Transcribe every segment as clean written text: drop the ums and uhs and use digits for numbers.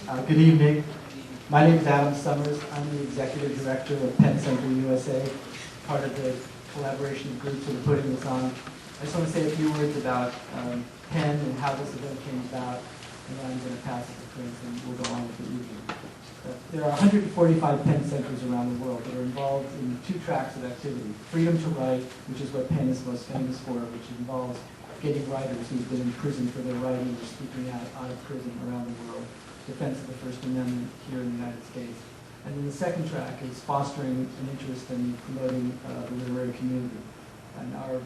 Good evening. My name is Adam Summers. I'm the Executive Director of Penn Center USA, part of the collaboration groups that are putting this on. I just want to say a few words about Penn and how this event came about, and then I'm going to pass it to Prince and we'll go on with the evening. There are 145 Penn Centers around the world that are involved in two tracks of activity. Freedom to Write, which is what Penn is most famous for, which involves getting writers who've been in prison for their writing or speaking out of prison around the world. Defense of the First Amendment here in the United States. And then the second track is fostering an interest in promoting the literary community. And our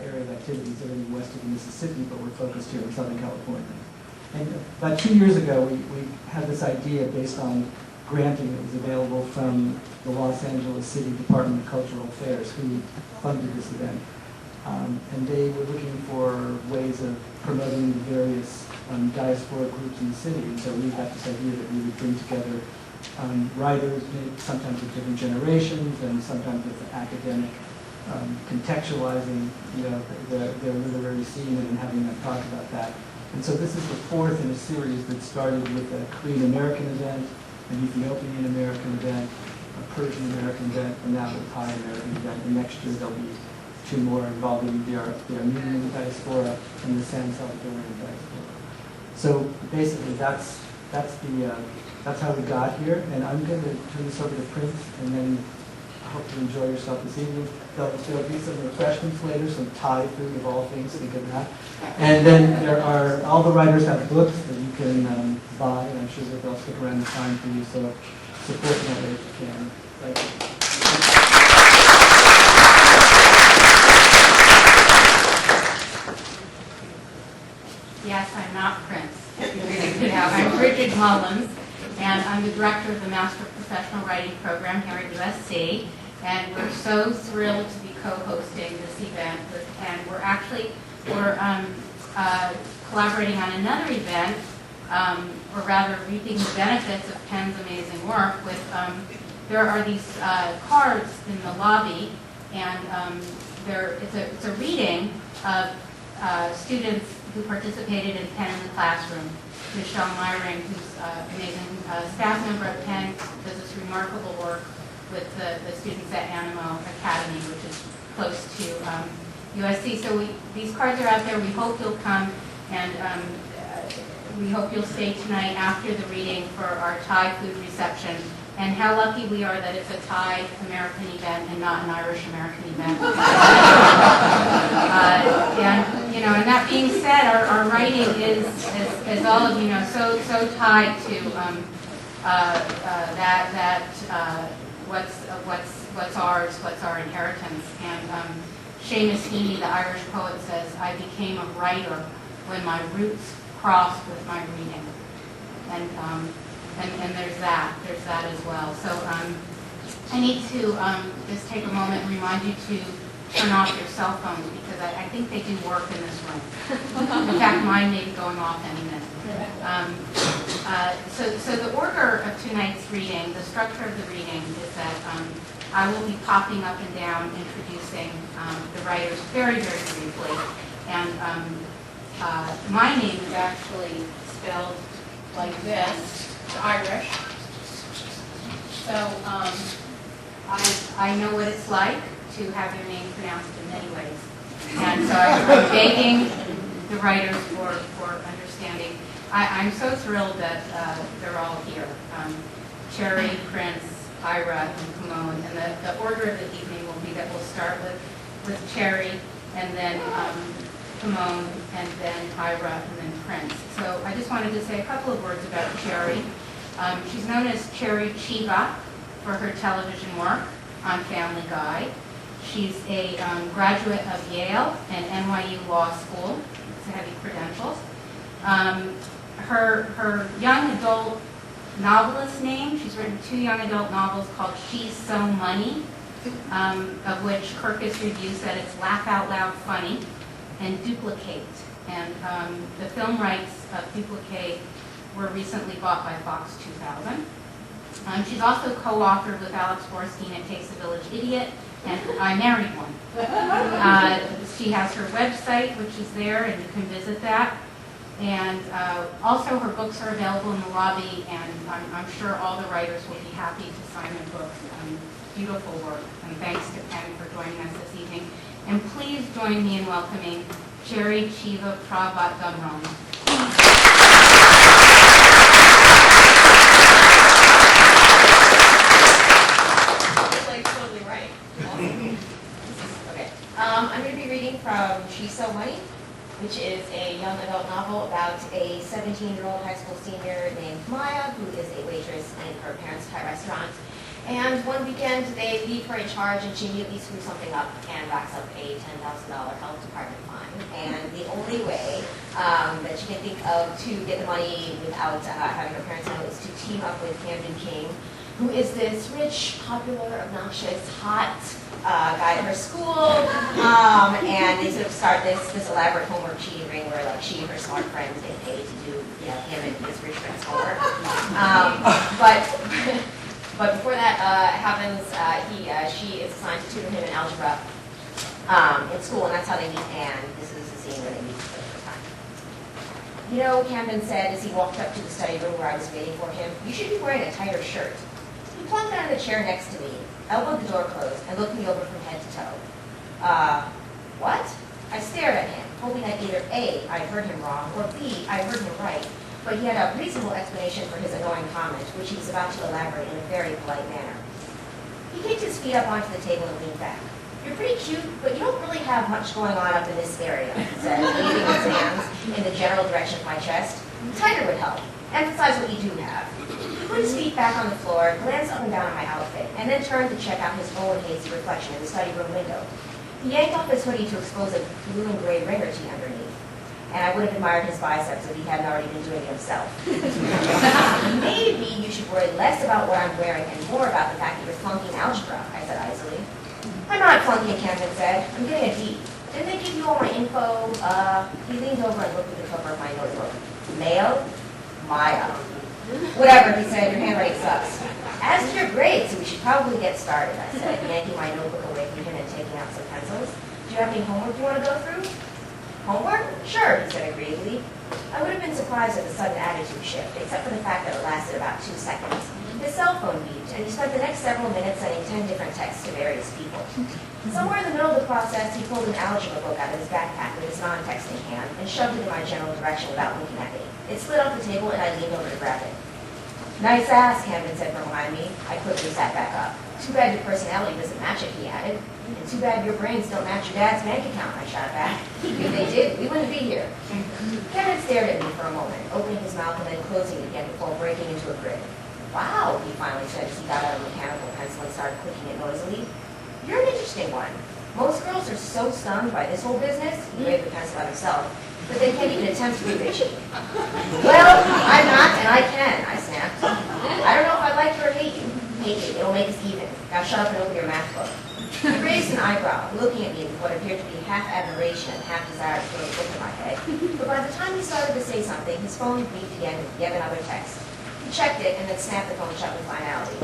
area of activity is everything west of the Mississippi, but we're focused here in Southern California. And about 2 years ago, we had this idea based on granting that was available from the Los Angeles City Department of Cultural Affairs, who funded this event. And they were looking for ways of promoting the various diaspora groups in the city. And so we got this idea that we would bring together writers, sometimes of different generations, and sometimes with academic contextualizing, their literary scene and having them talk about that. And so this is the fourth in a series that started with a Korean American event, an Ethiopian American event, a Persian American event, and now the Thai American event. And next year there'll be two more involving the Armenian diaspora and the San Salvadorian diaspora. So basically that's how we got here. And I'm going to turn this over to Prince, and then I hope you enjoy yourself this evening. There'll be some refreshments later, some Thai food of all things, think of that. And then all the writers have books that you can buy, and I'm sure that they'll stick around and sign for you, so support them if you can. Thank you. Yes, I'm not Prince. I'm Brighde Mullins, and I'm the director of the Master of Professional Writing program here at USC. And we're so thrilled to be co-hosting this event with Penn. We're collaborating on another event, or rather reaping the benefits of Penn's amazing work. There are these cards in the lobby, and it's a reading of students who participated in Penn in the Classroom. Michelle Myring, who's an amazing staff member at Penn, does this remarkable work with the students at Animo Academy, which is close to USC. So these cards are out there. We hope you'll come, and we hope you'll stay tonight after the reading for our Thai food reception. And how lucky we are that it's a Thai American event and not an Irish American event. And that being said, our writing is, as all of you know, so tied to what's ours, what's our inheritance. And Seamus Heaney, the Irish poet, says, "I became a writer when my roots crossed with my reading." And there's that as well. So I need to just take a moment and remind you to turn off your cell phones, because I think they do work in this room. In fact, mine may be going off any minute. So the order of tonight's reading, the structure of the reading is that I will be popping up and down, introducing the writers very, very briefly. And my name is actually spelled like this. It's Irish. So I know what it's like to have your name pronounced in many ways. And so I'm begging the writers for understanding. I'm so thrilled that they're all here. Cherry, Prince, Ira, and Pimone. And the order of the evening will be that we'll start with Cherry, and then Pimone, and then Ira, and then Prince. So I just wanted to say a couple of words about Cherry. She's known as Cherry Cheva for her television work on Family Guy. She's a graduate of Yale and NYU Law School. It's heavy credentials. Her young adult novelist name, she's written 2 young adult novels called She's So Money, of which Kirkus Review said it's laugh out loud funny, and Duplicate. And the film rights of Duplicate were recently bought by Fox 2000. She's also co-authored with Alex Borstein It Takes a Village Idiot, and I Married One. She has her website, which is there, and you can visit that. And also her books are available in the lobby, and I'm sure all the writers will be happy to sign their books. Beautiful work, and thanks to Ken for joining us this evening. And please join me in welcoming Cherry Chevapravatdumrong. Like totally right. Awesome. Okay. I'm going to be reading from So Money, which is a young adult novel about a 17-year-old high school senior named Maya, who is a waitress in her parents' Thai restaurant. And one weekend, they leave her in charge, and she immediately screws something up and racks up a $10,000 health department fine. And the only way that she can think of to get the money without having her parents know is to team up with Camden King, who is this rich, popular, obnoxious, hot guy at her school. And they sort of start this elaborate homework cheating ring where like she and her smart friends get paid to do him and his rich friend's homework. But before that happens, she is assigned to tutor him in algebra in school, and that's how they meet. And this is the scene where they meet for the first time. You know, Camden said as he walked up to the study room where I was waiting for him, "You should be wearing a tighter shirt." He plunked down in the chair next to me, elbowed the door closed, and looked me over from head to toe. What? I stared at him, hoping that either A, I heard him wrong, or B, I heard him right. But he had a reasonable explanation for his annoying comment, which he was about to elaborate in a very polite manner. He kicked his feet up onto the table and leaned back. "You're pretty cute, but you don't really have much going on up in this area," he said, waving his hands in the general direction of my chest. "Tighter would help. Emphasize what you do have." He put his feet back on the floor, glanced up and down at my outfit, and then turned to check out his own hazy reflection in the study room window. He yanked off his hoodie to expose a blue and gray ringer tee underneath. And I would have admired his biceps if he hadn't already been doing it himself. "Maybe you should worry less about what I'm wearing and more about the fact that you're flunking algebra," I said icily. "I'm not flunking," Camden said. "I'm getting a D. Didn't they give you all my info?" He leaned over and looked at the cover of my notebook. "Male? Maya." "Whatever," he said, "your handwriting sucks." "As to your grades, we should probably get started," I said, yanking my notebook away from him and taking out some pencils. "Do you have any homework you want to go through?" "Homework? Sure," he said agreeably. I would have been surprised at the sudden attitude shift, except for the fact that it lasted about 2 seconds. His cell phone beeped, and he spent the next several minutes sending 10 different texts to various people. Somewhere in the middle of the process, he pulled an algebra book out of his backpack with his non-texting hand and shoved it in my general direction without looking at me. It slid off the table, and I leaned over to grab it. "Nice ass," Camden said from behind me. I quickly sat back up. "Too bad your personality doesn't match it," he added. "And too bad your brains don't match your dad's bank account," I shot back. "If they did, we wouldn't be here." Camden stared at me for a moment, opening his mouth and then closing it again before breaking into a grin. "Wow," he finally said as he got out a mechanical pencil and started clicking it noisily. "You're an interesting one. Most girls are so stunned by this whole business," he waved the pencil at himself, "that they can't even attempt to be bitchy." "Well, I'm not, and I can," I snapped. "I don't know if I like you or hate you. Hate you. It'll make us even. Now shut up and open your math book." He raised an eyebrow, looking at me with what appeared to be half admiration and half desire to throw a book in my head. But by the time he started to say something, his phone beeped again with yet another text. He checked it and then snapped the phone shut with finality.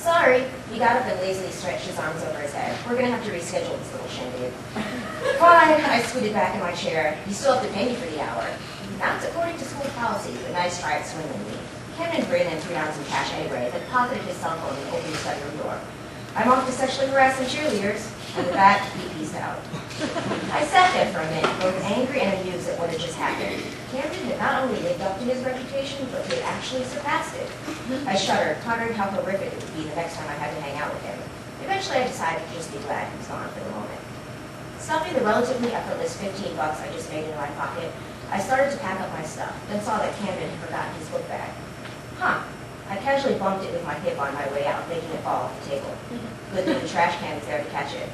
"Sorry." He got up and lazily stretched his arms over his head. "We're going to have to reschedule this little shindig." "Fine." I scooted back in my chair. "You still have to pay me for the hour." "Not according to school policy, but nice try at swindling me." Camden grinned and threw down some cash anyway, then pocketed his cell phone and opened the study room door. "I'm off to sexually harass some cheerleaders." And with that, he peaced out. I sat there for a minute, both angry and amused at what had just happened. Camden had not only lived up to his reputation, but he had actually surpassed it. I shuddered, pondering how horrific it would be the next time I had to hang out with him. Eventually, I decided to just be glad he was gone for the moment. Stuffing the relatively effortless $15 I just made into my pocket, I started to pack up my stuff, then saw that Camden had forgotten his book bag. Huh. I casually bumped it with my hip on my way out, making it fall off the table. Good thing the trash can was there to catch it.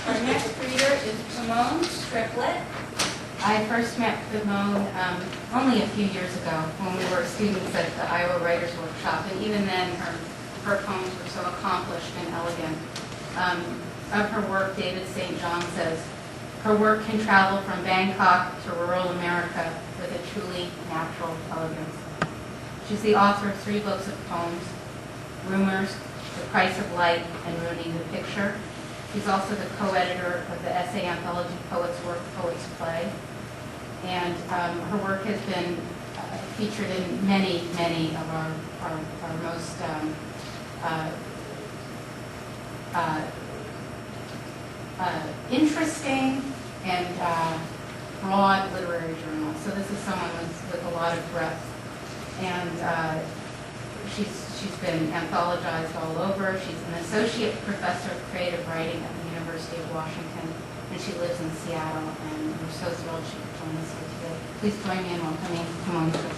Our next reader is Pimone Triplett. I first met Pimone only a few years ago when we were students at the Iowa Writers Workshop, and even then her poems were so accomplished and elegant. of her work, David St. John says, her work can travel from Bangkok to rural America with a truly natural elegance. She's the author of 3 books of poems, Rumors, The Price of Light, and Ruining the Picture. She's also the co-editor of the essay anthology Poets Work, Poets Play. And her work has been featured in many of our most interesting and broad literary journals. So this is someone with a lot of breadth. And she's been anthologized all over. She's an associate professor of creative writing at the University of Washington, and she lives in Seattle. And we're so thrilled she could join us here today. Please join me in welcoming Pimone Triplett.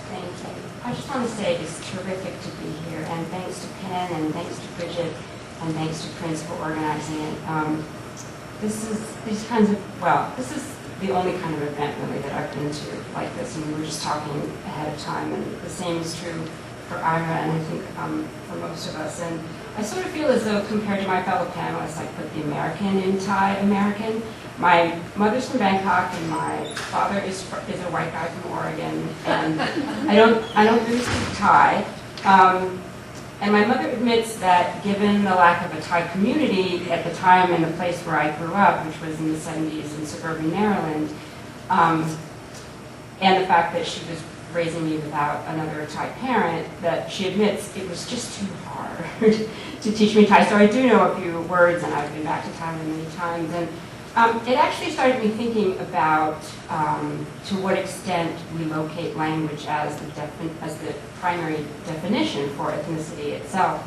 Thank you. I just want to say it's terrific to be here, and thanks to Penn, and thanks to Bridget, and thanks to Prince for organizing it. This is the only kind of event really that I've been to like this, and we were just talking ahead of time, and the same is true for Ira, and I think for most of us. And I sort of feel as though, compared to my fellow panelists, I put the American in Thai American. My mother's from Bangkok, and my father is a white guy from Oregon, and I don't really speak Thai. And my mother admits that given the lack of a Thai community at the time and the place where I grew up, which was in the 70s in suburban Maryland, and the fact that she was raising me without another Thai parent, that she admits it was just too hard to teach me Thai. So I do know a few words, and I've been back to Thailand many times. And it actually started me thinking about to what extent we locate language as the primary definition for ethnicity itself.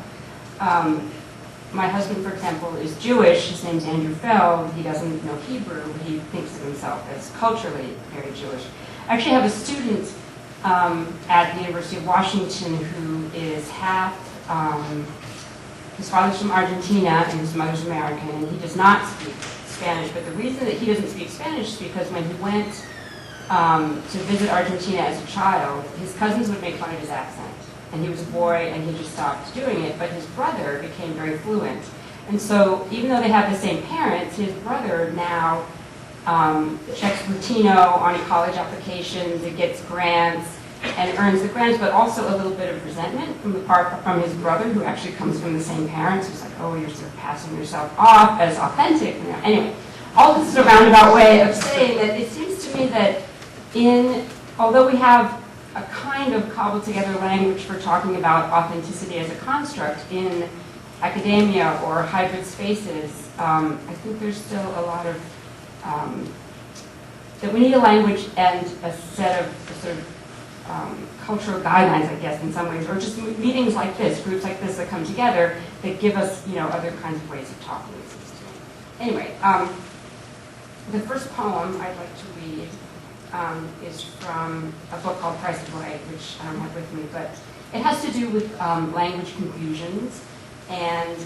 My husband, for example, is Jewish. His name's Andrew Feld. He doesn't know Hebrew. He thinks of himself as culturally very Jewish. I actually have a student at the University of Washington who is half, his father's from Argentina and his mother's American, and he does not speak Spanish. But the reason that he doesn't speak Spanish is because when he went to visit Argentina as a child, his cousins would make fun of his accent. And he was a boy, and he just stopped doing it. But his brother became very fluent. And so even though they have the same parents, his brother now checks Latino on college applications, it gets grants, and earns the grants, but also a little bit of resentment from his brother, who actually comes from the same parents, who's like, oh, you're sort of passing yourself off as authentic. Anyway, all this is a roundabout way of saying that it seems to me that although we have a kind of cobbled together language for talking about authenticity as a construct in academia or hybrid spaces, I think there's still a lot of, that we need a language and a set of sort of cultural guidelines, I guess, in some ways, or just meetings like this, groups like this that come together that give us, other kinds of ways of talking. Anyway, the first poem I'd like to read is from a book called Price of Light, which I don't have with me, but it has to do with language confusions, and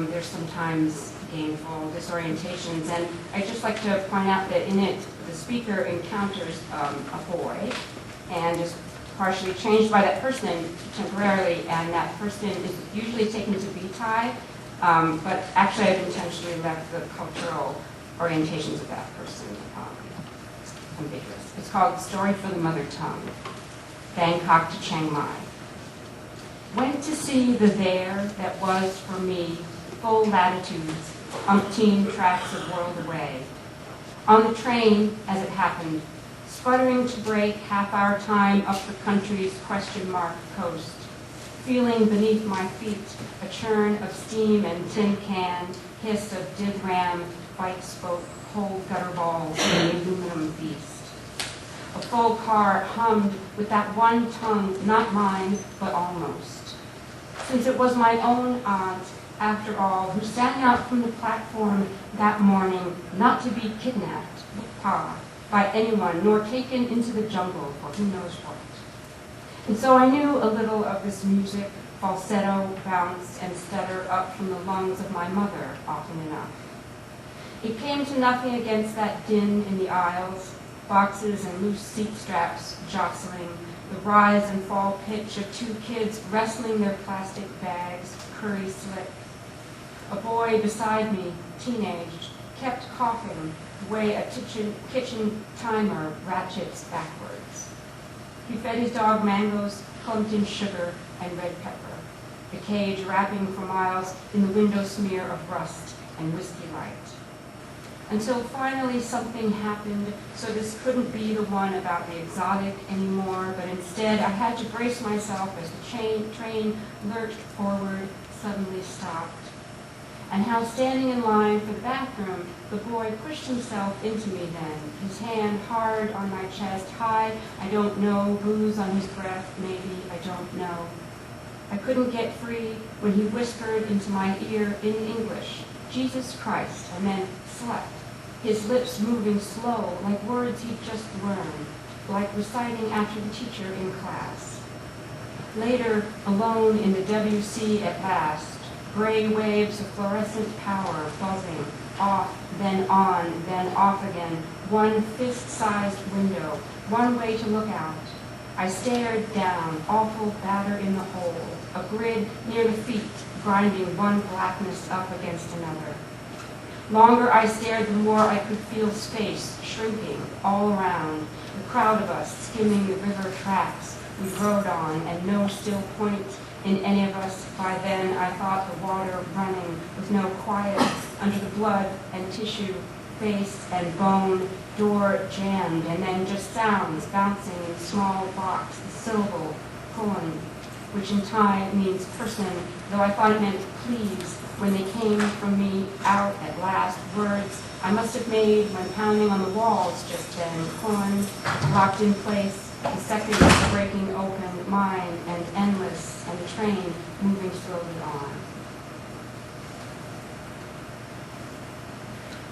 there's sometimes gainful disorientations. And I'd just like to point out that in it, the speaker encounters a boy and is partially changed by that person temporarily, and that person is usually taken to be Thai, but actually I've intentionally left the cultural orientations of that person ambiguous. It's called Story for the Mother Tongue, Bangkok to Chiang Mai. Went to see the there that was for me full latitudes, umpteen tracks of world away. On the train, as it happened, sputtering to break half-hour time up the country's question mark coast, feeling beneath my feet a churn of steam and tin can, hiss of didram, bike spoke, cold gutter balls in the aluminum feast. A full car hummed with that one tongue, not mine, but almost. Since it was my own aunt, after all, who sang out from the platform that morning not to be kidnapped, Pa, by anyone, nor taken into the jungle for who knows what. And so I knew a little of this music, falsetto, bounce, and stutter up from the lungs of my mother often enough. It came to nothing against that din in the aisles, boxes and loose seat straps jostling, the rise and fall pitch of two kids wrestling their plastic bags, curry slick. A boy beside me, teenaged, kept coughing the way a kitchen timer ratchets backwards. He fed his dog mangoes clumped in sugar and red pepper, the cage wrapping for miles in the window smear of rust and whiskey light. Until finally something happened, so this couldn't be the one about the exotic anymore, but instead I had to brace myself as the train lurched forward, suddenly stopped. And how standing in line for the bathroom, the boy pushed himself into me then, his hand hard on my chest, high, I don't know, booze on his breath, maybe, I don't know. I couldn't get free when he whispered into my ear in English, Jesus Christ, and then slept, his lips moving slow, like words he'd just learned, like reciting after the teacher in class. Later, alone in the WC at last, gray waves of fluorescent power buzzing, off, then on, then off again, one fist-sized window, one way to look out. I stared down, awful batter in the hole, a grid near the feet, grinding one blackness up against another. Longer I stared, the more I could feel space shrinking all around, the crowd of us skimming the river tracks we rode on, and no still point in any of us. By then I thought the water running with no quiet under the blood and tissue, face and bone, door jammed, and then just sounds bouncing in small blocks, the syllable, koan, which in Thai means person, though I thought it meant please when they came from me out at last, words I must have made when pounding on the walls just then, koan, locked in place, the seconds breaking open, mine and endless, and the train moving slowly on.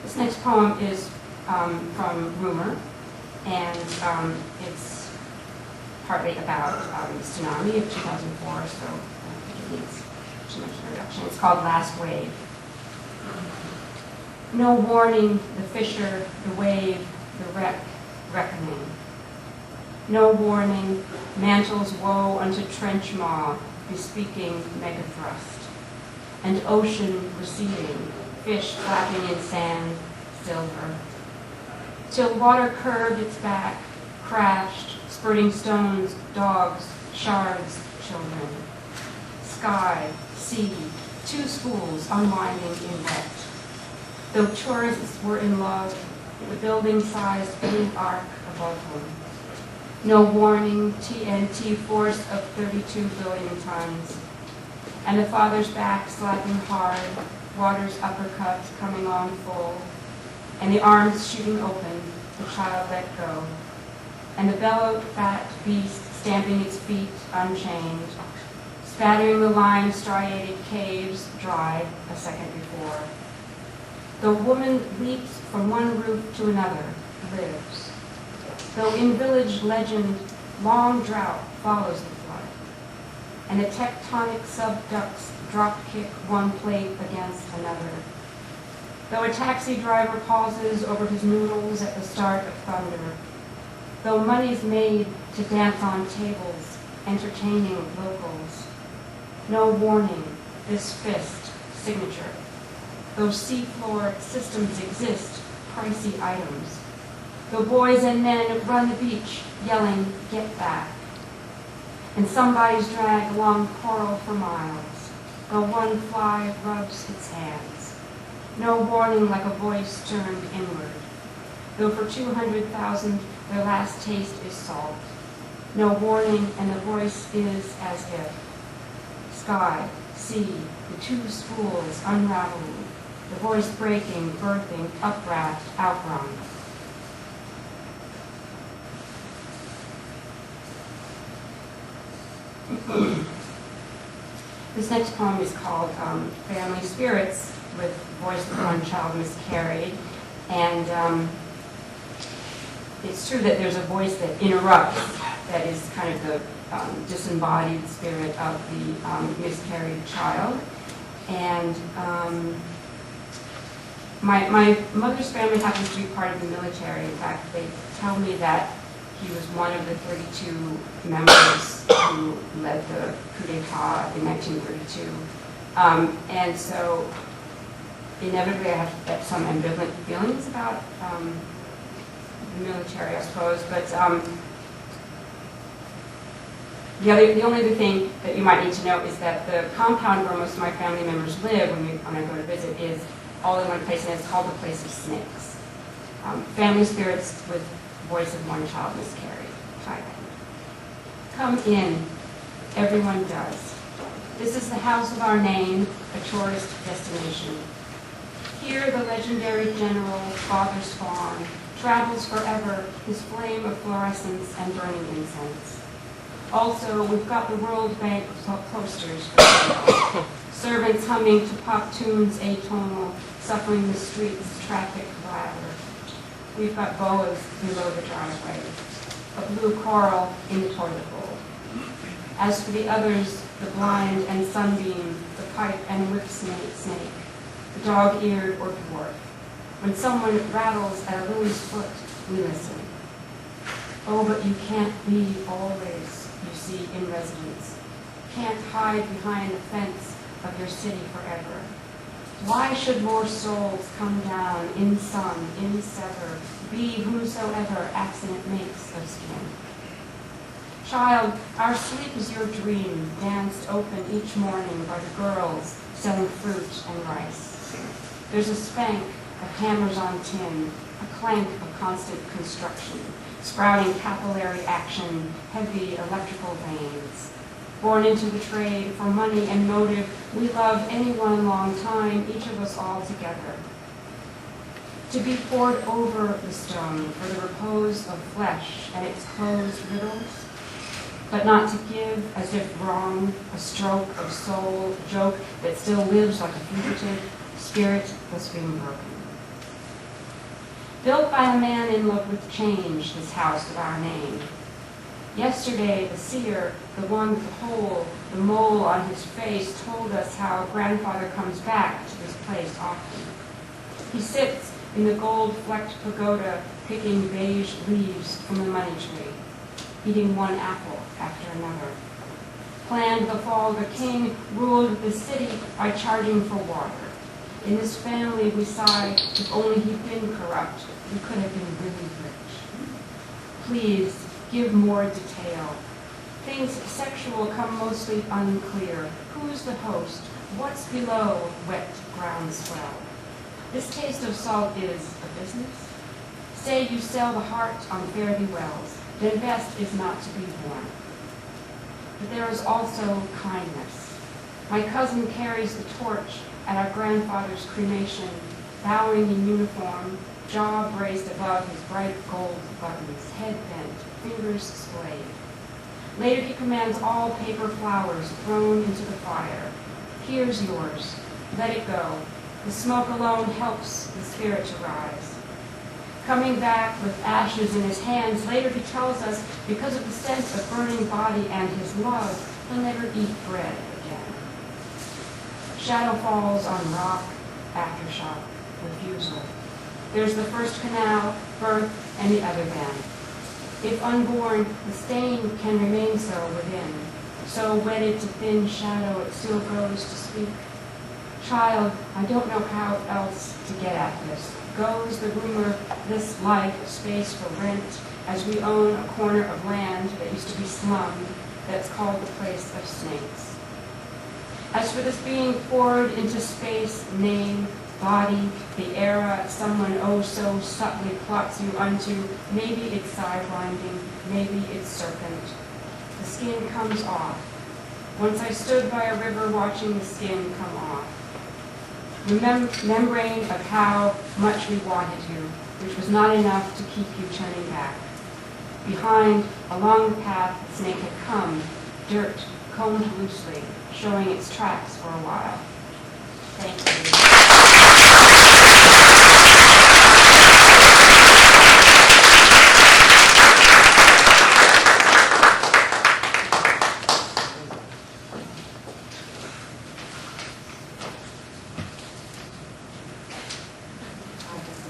This next poem is from Rumor, and it's partly about the tsunami of 2004, so I don't think it needs too much introduction. It's called Last Wave. No warning, the fissure, the wave, the wreck, reckoning. No warning, mantles woe unto trench maw, bespeaking megathrust. And ocean receding, fish flapping in sand, silver. Till water curved its back, crashed, spurting stones, dogs, shards, children. Sky, sea, two schools unwinding in wet. Though tourists were in love, the building-sized blue arc above them. No warning, TNT force of 32 billion tons. And the father's back slapping hard, water's uppercut coming on full, and the arms shooting open, the child let go. And the bellowed fat beast stamping its feet unchained, spattering the lime striated caves dried a second before. The woman leaps from one roof to another, lives. Though in village legend, long drought follows the flood, and the tectonic subducts drop-kick one plate against another. Though a taxi driver pauses over his noodles at the start of thunder, though money's made to dance on tables, entertaining locals, no warning, this fist, signature. Though seafloor systems exist, pricey items. Though boys and men run the beach, yelling, get back. And somebody's dragged along coral for miles, though one fly rubs its hands. No warning like a voice turned inward. Though for 200,000 their last taste is salt. No warning, and the voice is as if. Sky, sea, the two spools unraveling, the voice breaking, birthing, upwrapped, outrun. This next poem is called Family Spirits, with voice of one child miscarried. And it's true that there's a voice that interrupts, that is kind of the disembodied spirit of the miscarried child. And my mother's family happens to be part of the military. In fact, they tell me that He was one of the 32 members who led the coup d'etat in 1932. And so inevitably I have some ambivalent feelings about the military, I suppose. But the only other thing that you might need to know is that the compound where most of my family members live when I go to visit is all in one place, and it's called the Place of Snakes. Family spirits with voice of one child miscarried. Come in, everyone does. This is the house of our name, a tourist destination. Here the legendary general, Father's Fawn, travels forever, his flame of fluorescence and burning incense. Also, we've got the World Bank posters for sale. Servants humming to pop tunes atonal, suffering the streets' traffic blather. We've got boas below the driveway, a blue coral in the toilet bowl. As for the others, the blind and sunbeam, the pipe and whip snake, the dog-eared or dwarf. When someone rattles at a lily's foot, we listen. Oh, but you can't be always, you see, in residence. Can't hide behind the fence of your city forever. Why should more souls come down in sun, in sever, be whosoever accident makes of skin? Child, our sleep is your dream, danced open each morning by the girls selling fruit and rice. There's a spank of hammers on tin, a clank of constant construction, sprouting capillary action, heavy electrical veins. Born into the trade for money and motive, we love any one long time, each of us all together. To be poured over the stone for the repose of flesh and its closed riddles, but not to give as if wrong, a stroke of soul, a joke that still lives like a fugitive, spirit that's being broken. Built by a man in love with change, this house of our name. Yesterday, the seer, the one with the hole, the mole on his face, told us how grandfather comes back to this place often. He sits in the gold-flecked pagoda, picking beige leaves from the money tree, eating one apple after another. Planned the fall of the king, ruled the city by charging for water. In this family, we sigh, if only he'd been corrupt, we could have been really rich. Please, give more detail. Things sexual come mostly unclear. Who's the host? What's below wet groundswell? This taste of salt is a business. Say you sell the heart on fare-thee-wells, then best is not to be born. But there is also kindness. My cousin carries the torch at our grandfather's cremation, bowing in uniform, jaw braced above his bright gold buttons, head bent, fingers splayed. Later he commands all paper flowers thrown into the fire. Here's yours. Let it go. The smoke alone helps the spirit to rise. Coming back with ashes in his hands, later he tells us, because of the sense of burning body and his love, he'll never eat bread again. Shadow falls on rock, aftershock, refusal. There's the first canal, birth, and the other then. If unborn, the stain can remain so within. So wedded to thin shadow, it still goes to speak. Child, I don't know how else to get at this. Goes the rumor, this life, space for rent, as we own a corner of land that used to be slummed, that's called the Place of Snakes. As for this being poured into space, name, body, the era someone oh so subtly plots you unto, maybe it's side-winding, maybe it's serpent. The skin comes off. Once I stood by a river watching the skin come off. Remembering of how much we wanted you, which was not enough to keep you turning back. Behind, along the path, the snake had come, dirt combed loosely, showing its tracks for a while. Thank you.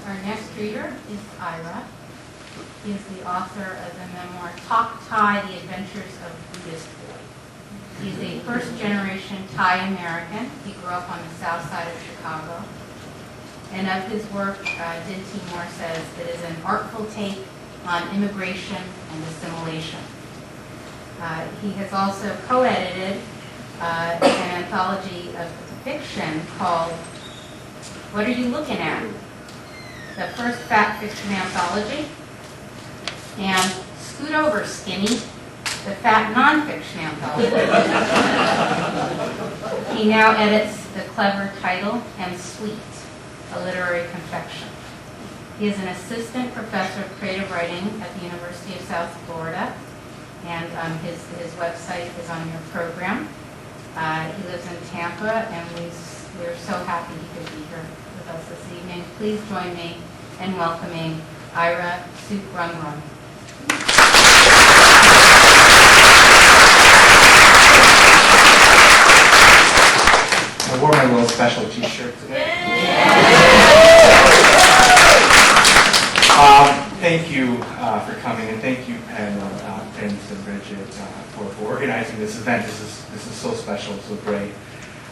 Our next reader is Ira. He is the author of the memoir Talk Thai, The Adventures of Buddhist Boy. He's a first-generation Thai American. He grew up on the south side of Chicago. And of his work, Din Timor says it is an artful take on immigration and assimilation. He has also co-edited an anthology of fiction called What Are You Looking At? The first fat fiction anthology. And Scoot Over Skinny, the fat nonfiction anthology. He now edits the clever title and Sweet, a literary confection. He is an assistant professor of creative writing at the University of South Florida, and his website is on your program. He lives in Tampa, and we're so happy he could be here with us this evening. Please join me in welcoming Ira Sukrungruang. I wore my little special t-shirt today. Thank you for coming, and thank you, Prince and Bridget, for organizing this event. This is so special, so great.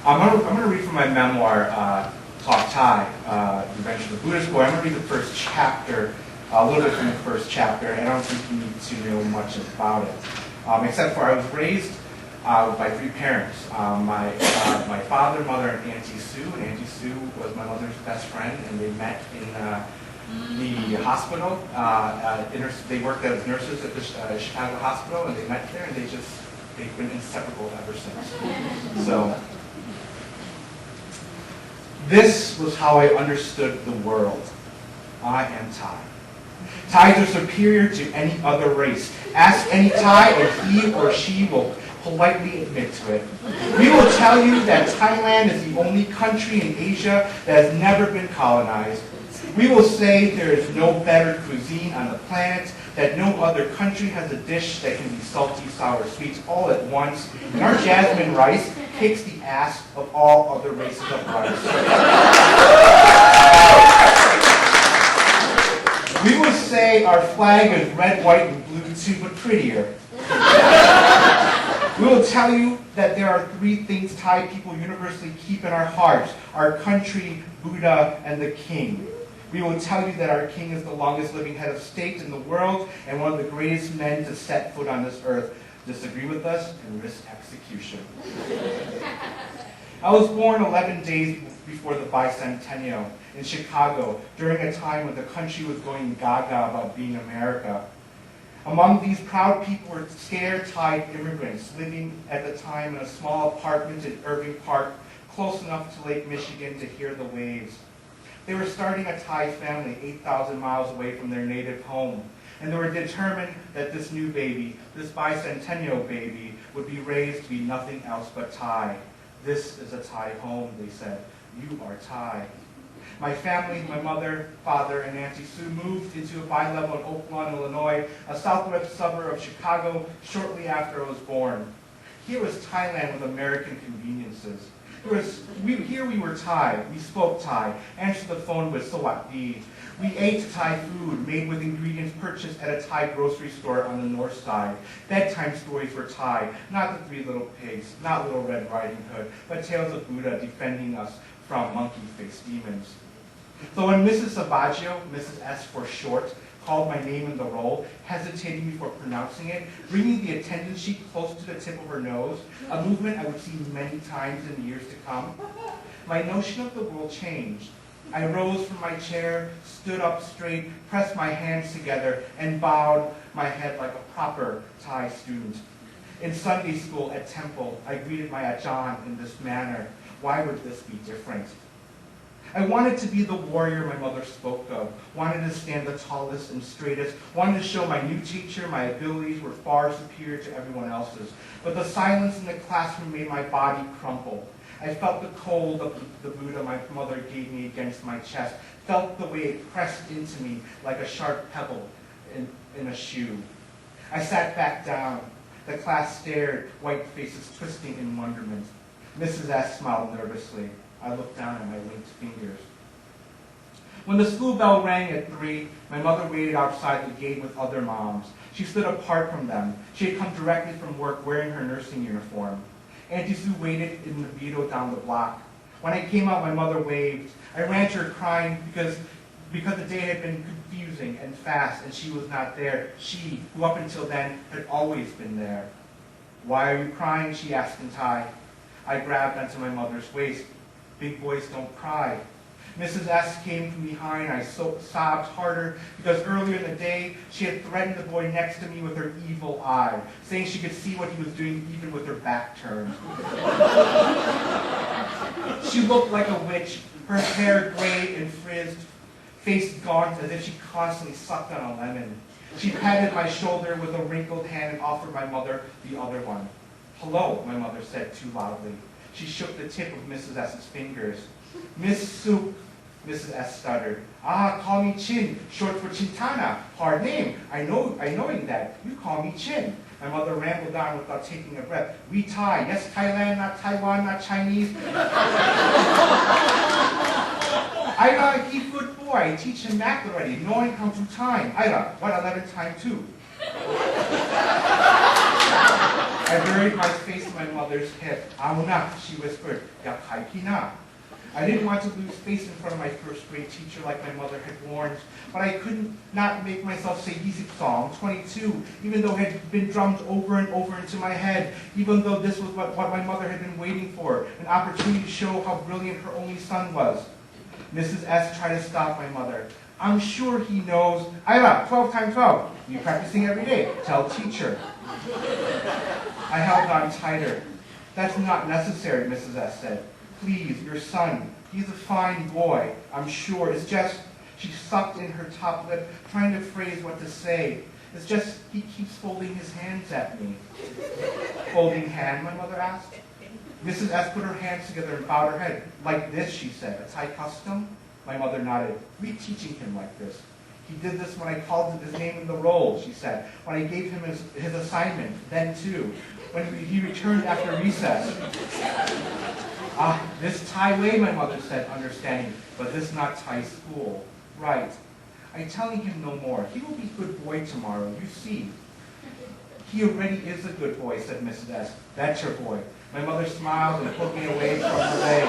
I'm going to read from my memoir, Talk Thai, The Adventures of the Buddhist Boy. I'm going to read the first chapter, a little bit from the first chapter, and I don't think you need to know much about it, except for I was raised by three parents. My father, mother, and Auntie Sue. And Auntie Sue was my mother's best friend, and they met in the hospital. They worked as nurses at the Chicago hospital, and they met there, and they've been inseparable ever since. So this was how I understood the world. I am Thai. Thais are superior to any other race. Ask any Thai, and he or she will politely admit to it. We will tell you that Thailand is the only country in Asia that has never been colonized. We will say there is no better cuisine on the planet, that no other country has a dish that can be salty, sour, sweets all at once, and our jasmine rice kicks the ass of all other races of rice. We will say our flag is red, white, and blue too, but prettier. We will tell you that there are three things Thai people universally keep in our hearts: our country, Buddha, and the king. We will tell you that our king is the longest living head of state in the world and one of the greatest men to set foot on this earth. Disagree with us and risk execution. I was born 11 days before the bicentennial in Chicago, during a time when the country was going gaga about being America. Among these proud people were scared Thai immigrants living at the time in a small apartment in Irving Park, close enough to Lake Michigan to hear the waves. They were starting a Thai family 8,000 miles away from their native home, and they were determined that this new baby, this bicentennial baby, would be raised to be nothing else but Thai. This is a Thai home, they said. You are Thai. My family, my mother, father, and Auntie Sue moved into a bi-level in Oak Lawn, Illinois, a southwest suburb of Chicago, shortly after I was born. Here was Thailand with American conveniences. Here we were Thai. We spoke Thai, answered the phone with Sawatdee. We ate Thai food made with ingredients purchased at a Thai grocery store on the north side. Bedtime stories were Thai, not the Three Little Pigs, not Little Red Riding Hood, but tales of Buddha defending us from monkey-faced demons. So when Mrs. Savaggio, Mrs. S for short, called my name in the roll, hesitating before pronouncing it, bringing the attendance sheet close to the tip of her nose, a movement I would see many times in the years to come, my notion of the world changed. I rose from my chair, stood up straight, pressed my hands together, and bowed my head like a proper Thai student. In Sunday school at Temple, I greeted my Ajahn in this manner. Why would this be different? I wanted to be the warrior my mother spoke of, wanted to stand the tallest and straightest, wanted to show my new teacher my abilities were far superior to everyone else's. But the silence in the classroom made my body crumple. I felt the cold of the Buddha my mother gave me against my chest, felt the way it pressed into me like a sharp pebble in a shoe. I sat back down. The class stared, white faces twisting in wonderment. Mrs. S smiled nervously. I looked down at my linked fingers. When the school bell rang at 3, my mother waited outside the gate with other moms. She stood apart from them. She had come directly from work wearing her nursing uniform. Auntie Sue waited in the Vito down the block. When I came out, my mother waved. I ran to her crying because the day had been confusing and fast and she was not there. She, who up until then had always been there. "Why are you crying?" she asked in Thai. I grabbed onto my mother's waist. "Big boys don't cry." Mrs. S came from behind. I sobbed harder because earlier in the day she had threatened the boy next to me with her evil eye, saying she could see what he was doing even with her back turned. She looked like a witch, her hair gray and frizzed, face gaunt as if she constantly sucked on a lemon. She patted my shoulder with a wrinkled hand and offered my mother the other one. "Hello," my mother said too loudly. She shook the tip of Mrs. S's fingers. "Miss Soup," Mrs. S stuttered. "Ah, call me Chin, short for Chintana. Hard name. I knowing that. You call me Chin." My mother rambled on without taking a breath. "We Thai. Yes, Thailand, not Taiwan, not Chinese." "Ira, he's good boy. I teach him math already. Knowing comes through time. Ira, what 11 times 2? I buried my face in my mother's hip. "Auna," she whispered. "Yak hai pina." I didn't want to lose face in front of my first grade teacher like my mother had warned, but I couldn't not make myself say Yisik Song 22, even though it had been drummed over and over into my head, even though this was what my mother had been waiting for, an opportunity to show how brilliant her only son was. Mrs. S tried to stop my mother. "I'm sure he knows. Ira, 12 times 12. You practicing every day. Tell teacher." I held on tighter. "That's not necessary," Mrs. S said. "Please, your son. He's a fine boy. I'm sure. It's just," she sucked in her top lip, trying to phrase what to say. "It's just he keeps folding his hands at me." "Folding hand?" my mother asked. Mrs. S put her hands together and bowed her head. "Like this," she said. "A Thai custom?" My mother nodded. "We're teaching him like this. He did this when I called his name in the roll," she said. "When I gave him his assignment, then too. When he returned after recess." "Ah, this Thai way," my mother said, understanding. "But this not Thai school." "Right. I'm telling him no more. He will be good boy tomorrow, you see." "He already is a good boy," said Mrs. S. "That's your boy." My mother smiled and put me away from her leg.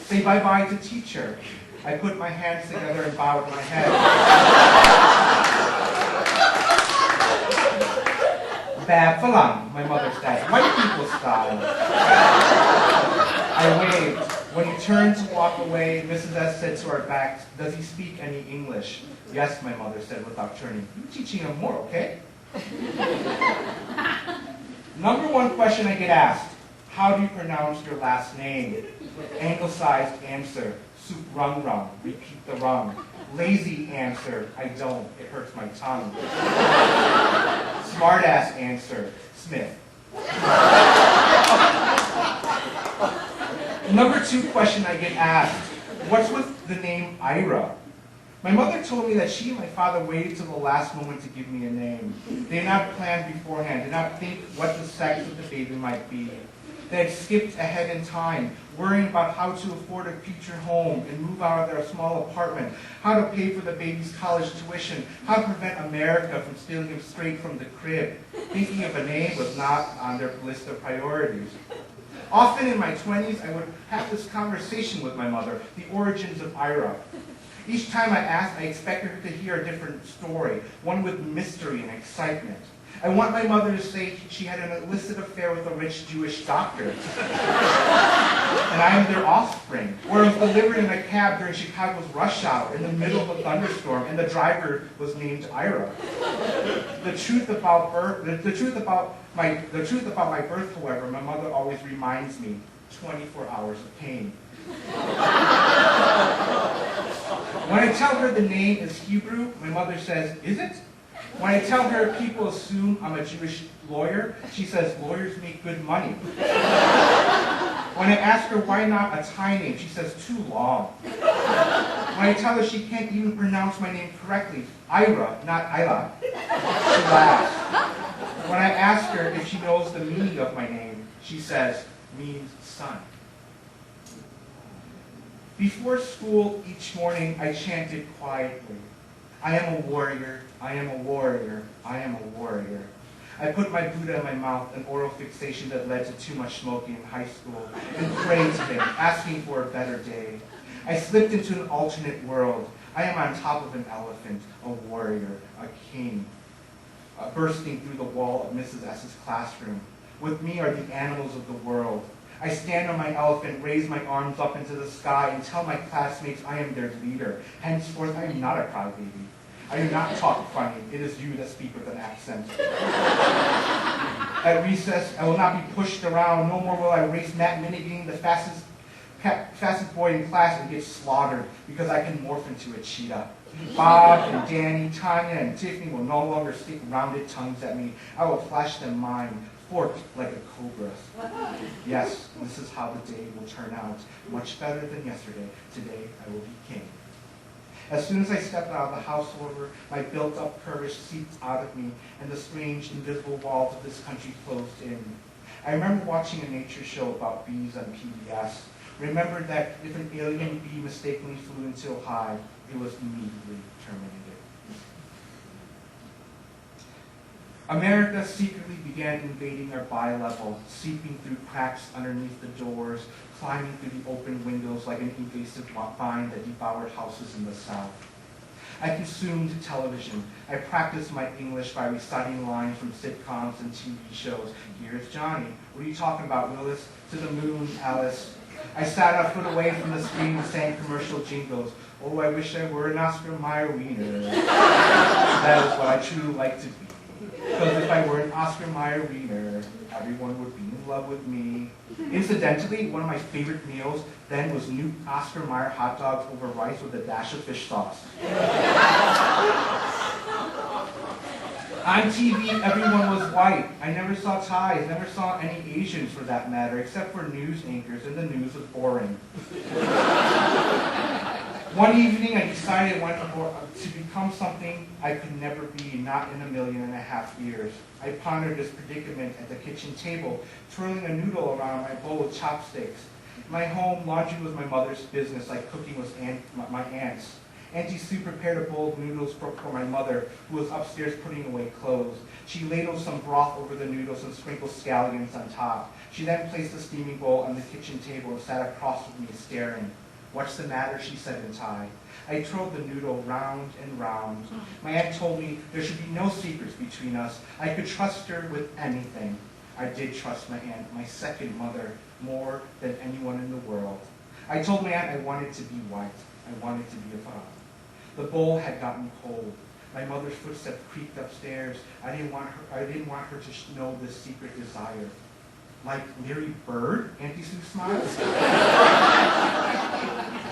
"Say bye-bye to teacher." I put my hands together and bowed my head. "Bad Falang," my mother said. "White people style." I waved. When he turned to walk away, Mrs. S said to our backs, "Does he speak any English?" "Yes," my mother said without turning. "You're teaching him more, okay?" Number one question I get asked: how do you pronounce your last name? Anglicized answer: Sukrungruang. Repeat the rung. Lazy answer: I don't. It hurts my tongue. Smartass answer: Smith. Number two question I get asked: what's with the name Ira? My mother told me that she and my father waited till the last moment to give me a name. They had not planned beforehand, did not think what the sex of the baby might be. They had skipped ahead in time, worrying about how to afford a future home and move out of their small apartment, how to pay for the baby's college tuition, how to prevent America from stealing him straight from the crib. Thinking of a name was not on their list of priorities. Often in my 20s, I would have this conversation with my mother, the origins of Ira. Each time I asked, I expected her to hear a different story, one with mystery and excitement. I want my mother to say she had an illicit affair with a rich Jewish doctor, and I am their offspring, or I was delivered in a cab during Chicago's rush hour in the middle of a thunderstorm, and the driver was named Ira. The truth about my birth, however, my mother always reminds me: 24 hours of pain. When I tell her the name is Hebrew, my mother says, "Is it?" When I tell her people assume I'm a Jewish lawyer, she says lawyers make good money. When I ask her why not a Thai name, she says too long. When I tell her she can't even pronounce my name correctly, Ira, not Ila, she laughs. When I ask her if she knows the meaning of my name, she says, means son. Before school each morning, I chanted quietly, I am a warrior, I am a warrior, I am a warrior. I put my Buddha in my mouth, an oral fixation that led to too much smoking in high school, and prayed to him, asking for a better day. I slipped into an alternate world. I am on top of an elephant, a warrior, a king, bursting through the wall of Mrs. S's classroom. With me are the animals of the world. I stand on my elephant, raise my arms up into the sky, and tell my classmates I am their leader. Henceforth, I am not a crybaby. I do not talk funny. It is you that speak with an accent. At recess, I will not be pushed around. No more will I race Matt Minigan, the fastest boy in class, and get slaughtered because I can morph into a cheetah. Bob and Danny, Tanya and Tiffany will no longer stick rounded tongues at me. I will flash them mine, forked like a cobra. Yes, this is how the day will turn out. Much better than yesterday. Today I will be king. As soon as I stepped out of the house, however, my built-up courage seeped out of me, and the strange, invisible walls of this country closed in. I remember watching a nature show about bees on PBS. Remembered that if an alien bee mistakenly flew into a hive, it was immediately terminated. America secretly began invading our bi-level, seeping through cracks underneath the doors, climbing through the open windows like an invasive vine that devoured houses in the South. I consumed television. I practiced my English by reciting lines from sitcoms and TV shows. Here's Johnny. What are you talking about, Willis? To the moon, Alice. I sat a foot away from the screen and sang commercial jingles. Oh, I wish I were an Oscar Mayer wiener. That is what I truly like to be. Because if I were an Oscar Mayer wiener, everyone would be in love with me. Incidentally, one of my favorite meals then was new Oscar Mayer hot dogs over rice with a dash of fish sauce. On TV, everyone was white. I never saw Thais, never saw any Asians for that matter, except for news anchors, and the news was boring. One evening, I decided I wanted to become something I could never be, not in 1.5 million years. I pondered this predicament at the kitchen table, twirling a noodle around my bowl with chopsticks. In my home, laundry was my mother's business, like cooking was my aunt's. Auntie Sue prepared a bowl of noodles for my mother, who was upstairs putting away clothes. She ladled some broth over the noodles and sprinkled scallions on top. She then placed the steaming bowl on the kitchen table and sat across with me, staring. What's the matter, she said in Thai. I twirled the noodle round and round. My aunt told me there should be no secrets between us. I could trust her with anything. I did trust my aunt, my second mother, more than anyone in the world. I told my aunt I wanted to be white. I wanted to be a father. The bowl had gotten cold. My mother's footsteps creaked upstairs. I didn't want her to know this secret desire. Like Larry Bird? Auntie Sue smiled.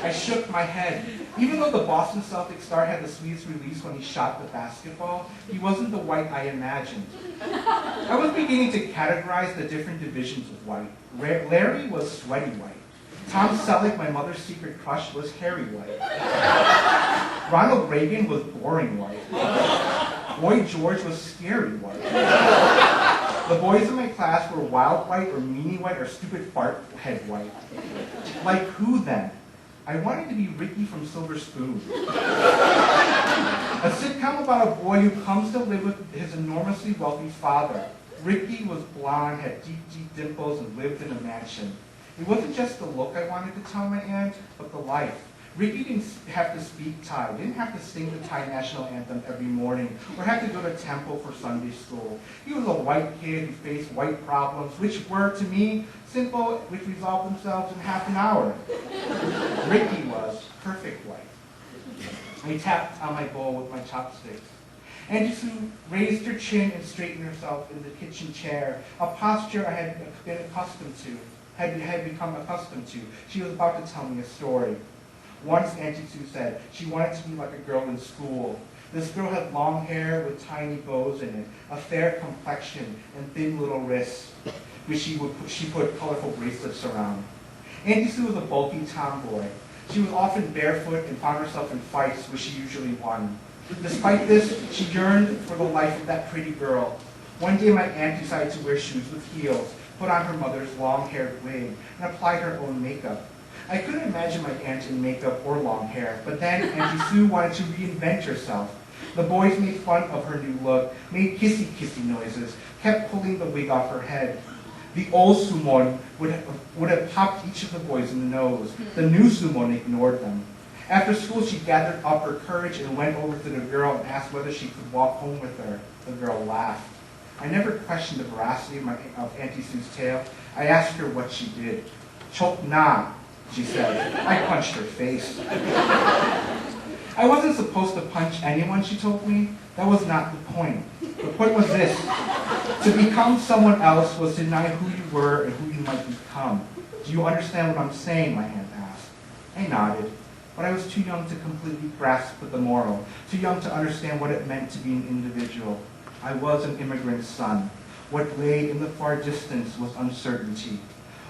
I shook my head. Even though the Boston Celtics star had the sweetest release when he shot the basketball, he wasn't the white I imagined. I was beginning to categorize the different divisions of white. Larry was sweaty white. Tom Selleck, my mother's secret crush, was hairy white. Ronald Reagan was boring white. Boy George was scary white. The boys in my class were wild white or meanie white or stupid fart head white. Like who then? I wanted to be Ricky from Silver Spoon. A sitcom about a boy who comes to live with his enormously wealthy father. Ricky was blonde, had deep, deep dimples, and lived in a mansion. It wasn't just the look I wanted to tell my aunt, but the life. Ricky didn't have to speak Thai, didn't have to sing the Thai national anthem every morning, or have to go to temple for Sunday school. He was a white kid who faced white problems, which were, to me, simple, which resolved themselves in half an hour. Ricky was perfect white. I tapped on my bowl with my chopsticks. Auntie Sue raised her chin and straightened herself in the kitchen chair, a posture I had become accustomed to. She was about to tell me a story. Once Auntie Sue said she wanted to be like a girl in school. This girl had long hair with tiny bows in it, a fair complexion, and thin little wrists, which she put colorful bracelets around. Auntie Sue was a bulky tomboy. She was often barefoot and found herself in fights, which she usually won. Despite this, she yearned for the life of that pretty girl. One day my aunt decided to wear shoes with heels, put on her mother's long-haired wig, and applied her own makeup. I couldn't imagine my aunt in makeup or long hair, but then Auntie Sue wanted to reinvent herself. The boys made fun of her new look, made kissy-kissy noises, kept pulling the wig off her head. The old Sumon would have popped each of the boys in the nose. The new Sumon ignored them. After school, she gathered up her courage and went over to the girl and asked whether she could walk home with her. The girl laughed. I never questioned the veracity of Auntie Sue's tale. I asked her what she did. Chok na, she said. I punched her face. I wasn't supposed to punch anyone, she told me. That was not the point. The point was this. To become someone else was to deny who you were and who you might become. Do you understand what I'm saying, my aunt asked. I nodded, but I was too young to completely grasp the moral, too young to understand what it meant to be an individual. I was an immigrant's son. What lay in the far distance was uncertainty.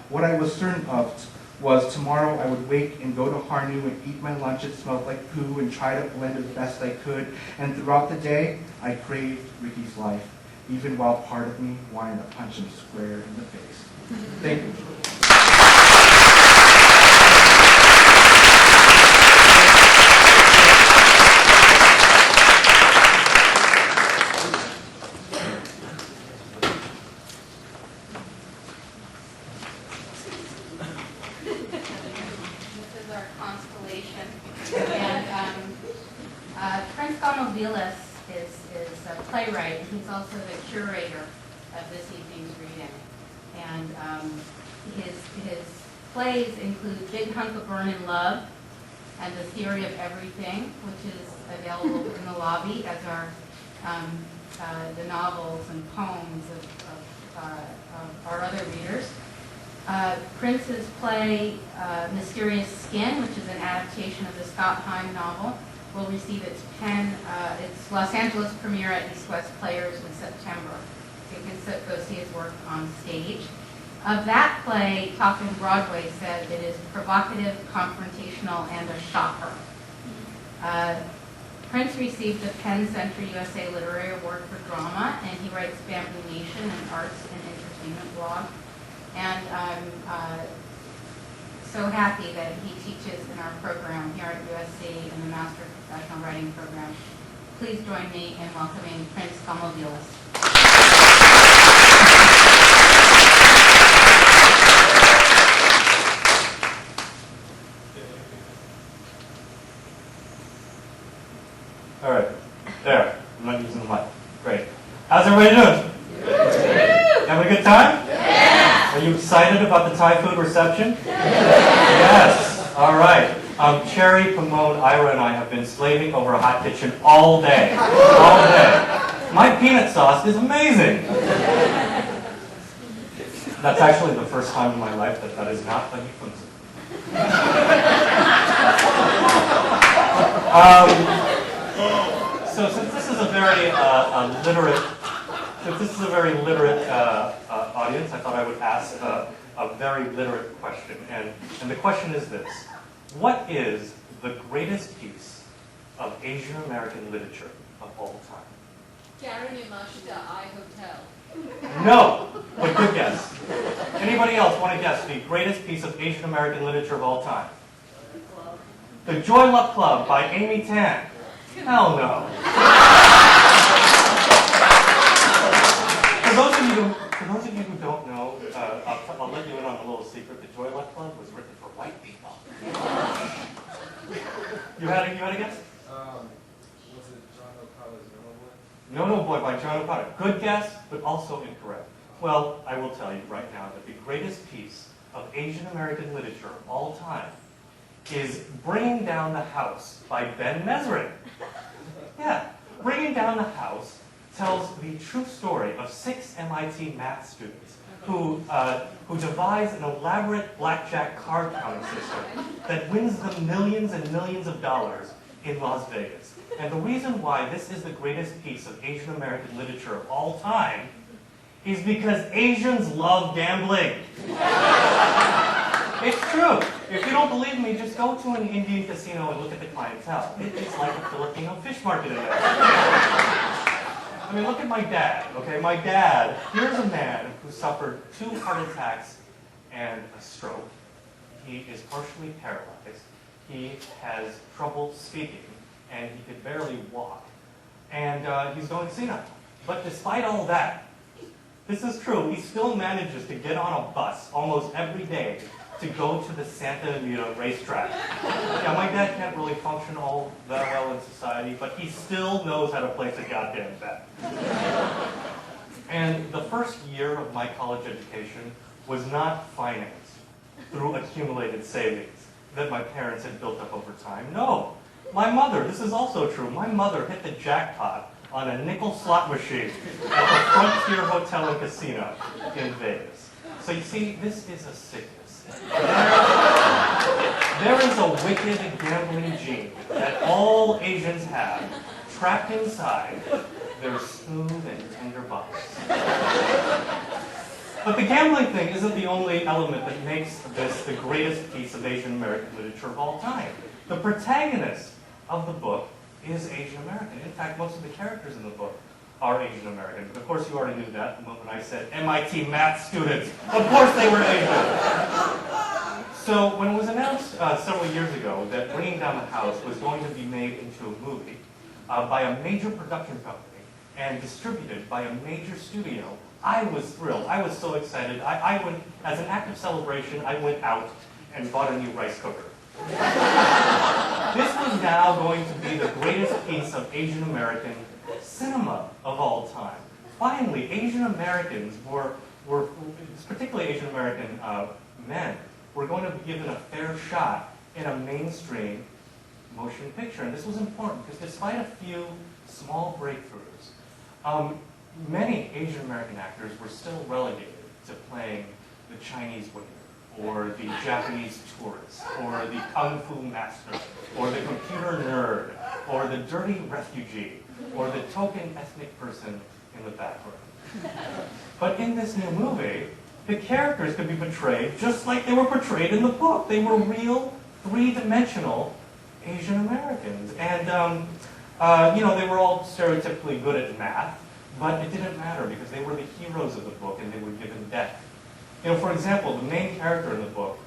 What I was certain of was tomorrow I would wake and go to Harnu and eat my lunch that smelled like poo and try to blend as best I could. And throughout the day, I craved Ricky's life, even while part of me wanted to punch him square in the face. Thank you. Prince Gomolvilas is a playwright, and he's also the curator of this evening's reading. And his plays include Big Hunk of Burnin' Love and The Theory of Everything, which is available in the lobby as are the novels and poems of our other readers. Prince's play, Mysterious Skin, which is an adaptation of the Scott Heim novel, will receive its Los Angeles premiere at East West Players in September. So you can go see his work on stage. Of that play, Talking Broadway said it is provocative, confrontational, and a shocker. Prince received the Penn Center USA Literary Award for Drama, and he writes Bamboo Nation, an arts and entertainment blog. And I'm so happy that he teaches in our program here at USC in the Master of Professional Writing program. Please join me in welcoming Prince Gomolvilas. All right, there. I'm not using the mic. Great. How's everybody doing? Having a good time? Yeah. Are you excited about the Thai food reception? Yes. All right. Cherry, Pimone, Ira, and I have been slaving over a hot kitchen all day. All day. My peanut sauce is amazing. That's actually the first time in my life that is not a euphemism. So since this is a very literate audience, I thought I would ask a very literate question. And the question is this: what is the greatest piece of Asian American literature of all time? Yaranimashita I Hotel. No, but good guess. Anybody else want to guess the greatest piece of Asian American literature of all time? The Joy Luck Club by Amy Tan. Hell no. For those of you who don't know, I'll let you in on a little secret. The Joy Luck Club was written for white people. You had a guess? Was it John O'Connor's No No Boy by John O'Connor. Good guess, but also incorrect. Well, I will tell you right now that the greatest piece of Asian American literature of all time is Bringing Down the House by Ben Mesrin. Yeah, Bringing Down the House tells the true story of 6 MIT math students who devise an elaborate blackjack card counting system that wins them millions and millions of dollars in Las Vegas. And the reason why this is the greatest piece of Asian American literature of all time is because Asians love gambling. It's true. If you don't believe me, just go to an Indian casino and look at the clientele. It's like a Filipino fish market in there. I mean, look at my dad, okay? My dad, here's a man who suffered 2 heart attacks and a stroke. he is partially paralyzed, he has trouble speaking, and he could barely walk, and he's going senile. But despite all that, this is true, he still manages to get on a bus almost every day to go to the Santa Anita racetrack. Yeah, my dad can't really function all that well in society, but he still knows how to place a goddamn bet. And the first year of my college education was not financed through accumulated savings that my parents had built up over time. No, my mother, this is also true, my mother hit the jackpot on a nickel slot machine at the Frontier Hotel and Casino in Vegas. So you see, this is a sickness. There is a wicked gambling gene that all Asians have trapped inside their smooth and tender bodies. But the gambling thing isn't the only element that makes this the greatest piece of Asian American literature of all time. The protagonist of the book is Asian American. In fact, most of the characters in the book are Asian American. But of course, you already knew that the moment I said MIT math students. Of course they were Asian. So when it was announced several years ago that Bringing Down the House was going to be made into a movie by a major production company and distributed by a major studio, I was thrilled. I was so excited. I went, as an act of celebration, I went out and bought a new rice cooker. This was now going to be the greatest piece of Asian American cinema of all time. Finally, Asian Americans were particularly Asian American men, were going to be given a fair shot in a mainstream motion picture. And this was important because despite a few small breakthroughs, many Asian American actors were still relegated to playing the Chinese waiter, or the Japanese tourist, or the kung fu master, or the computer nerd, or the dirty refugee, or the token ethnic person in the background. But in this new movie, the characters could be portrayed just like they were portrayed in the book. They were real, three-dimensional Asian Americans. And, they were all stereotypically good at math, but it didn't matter because they were the heroes of the book and they were given depth. For example, the main character in the book,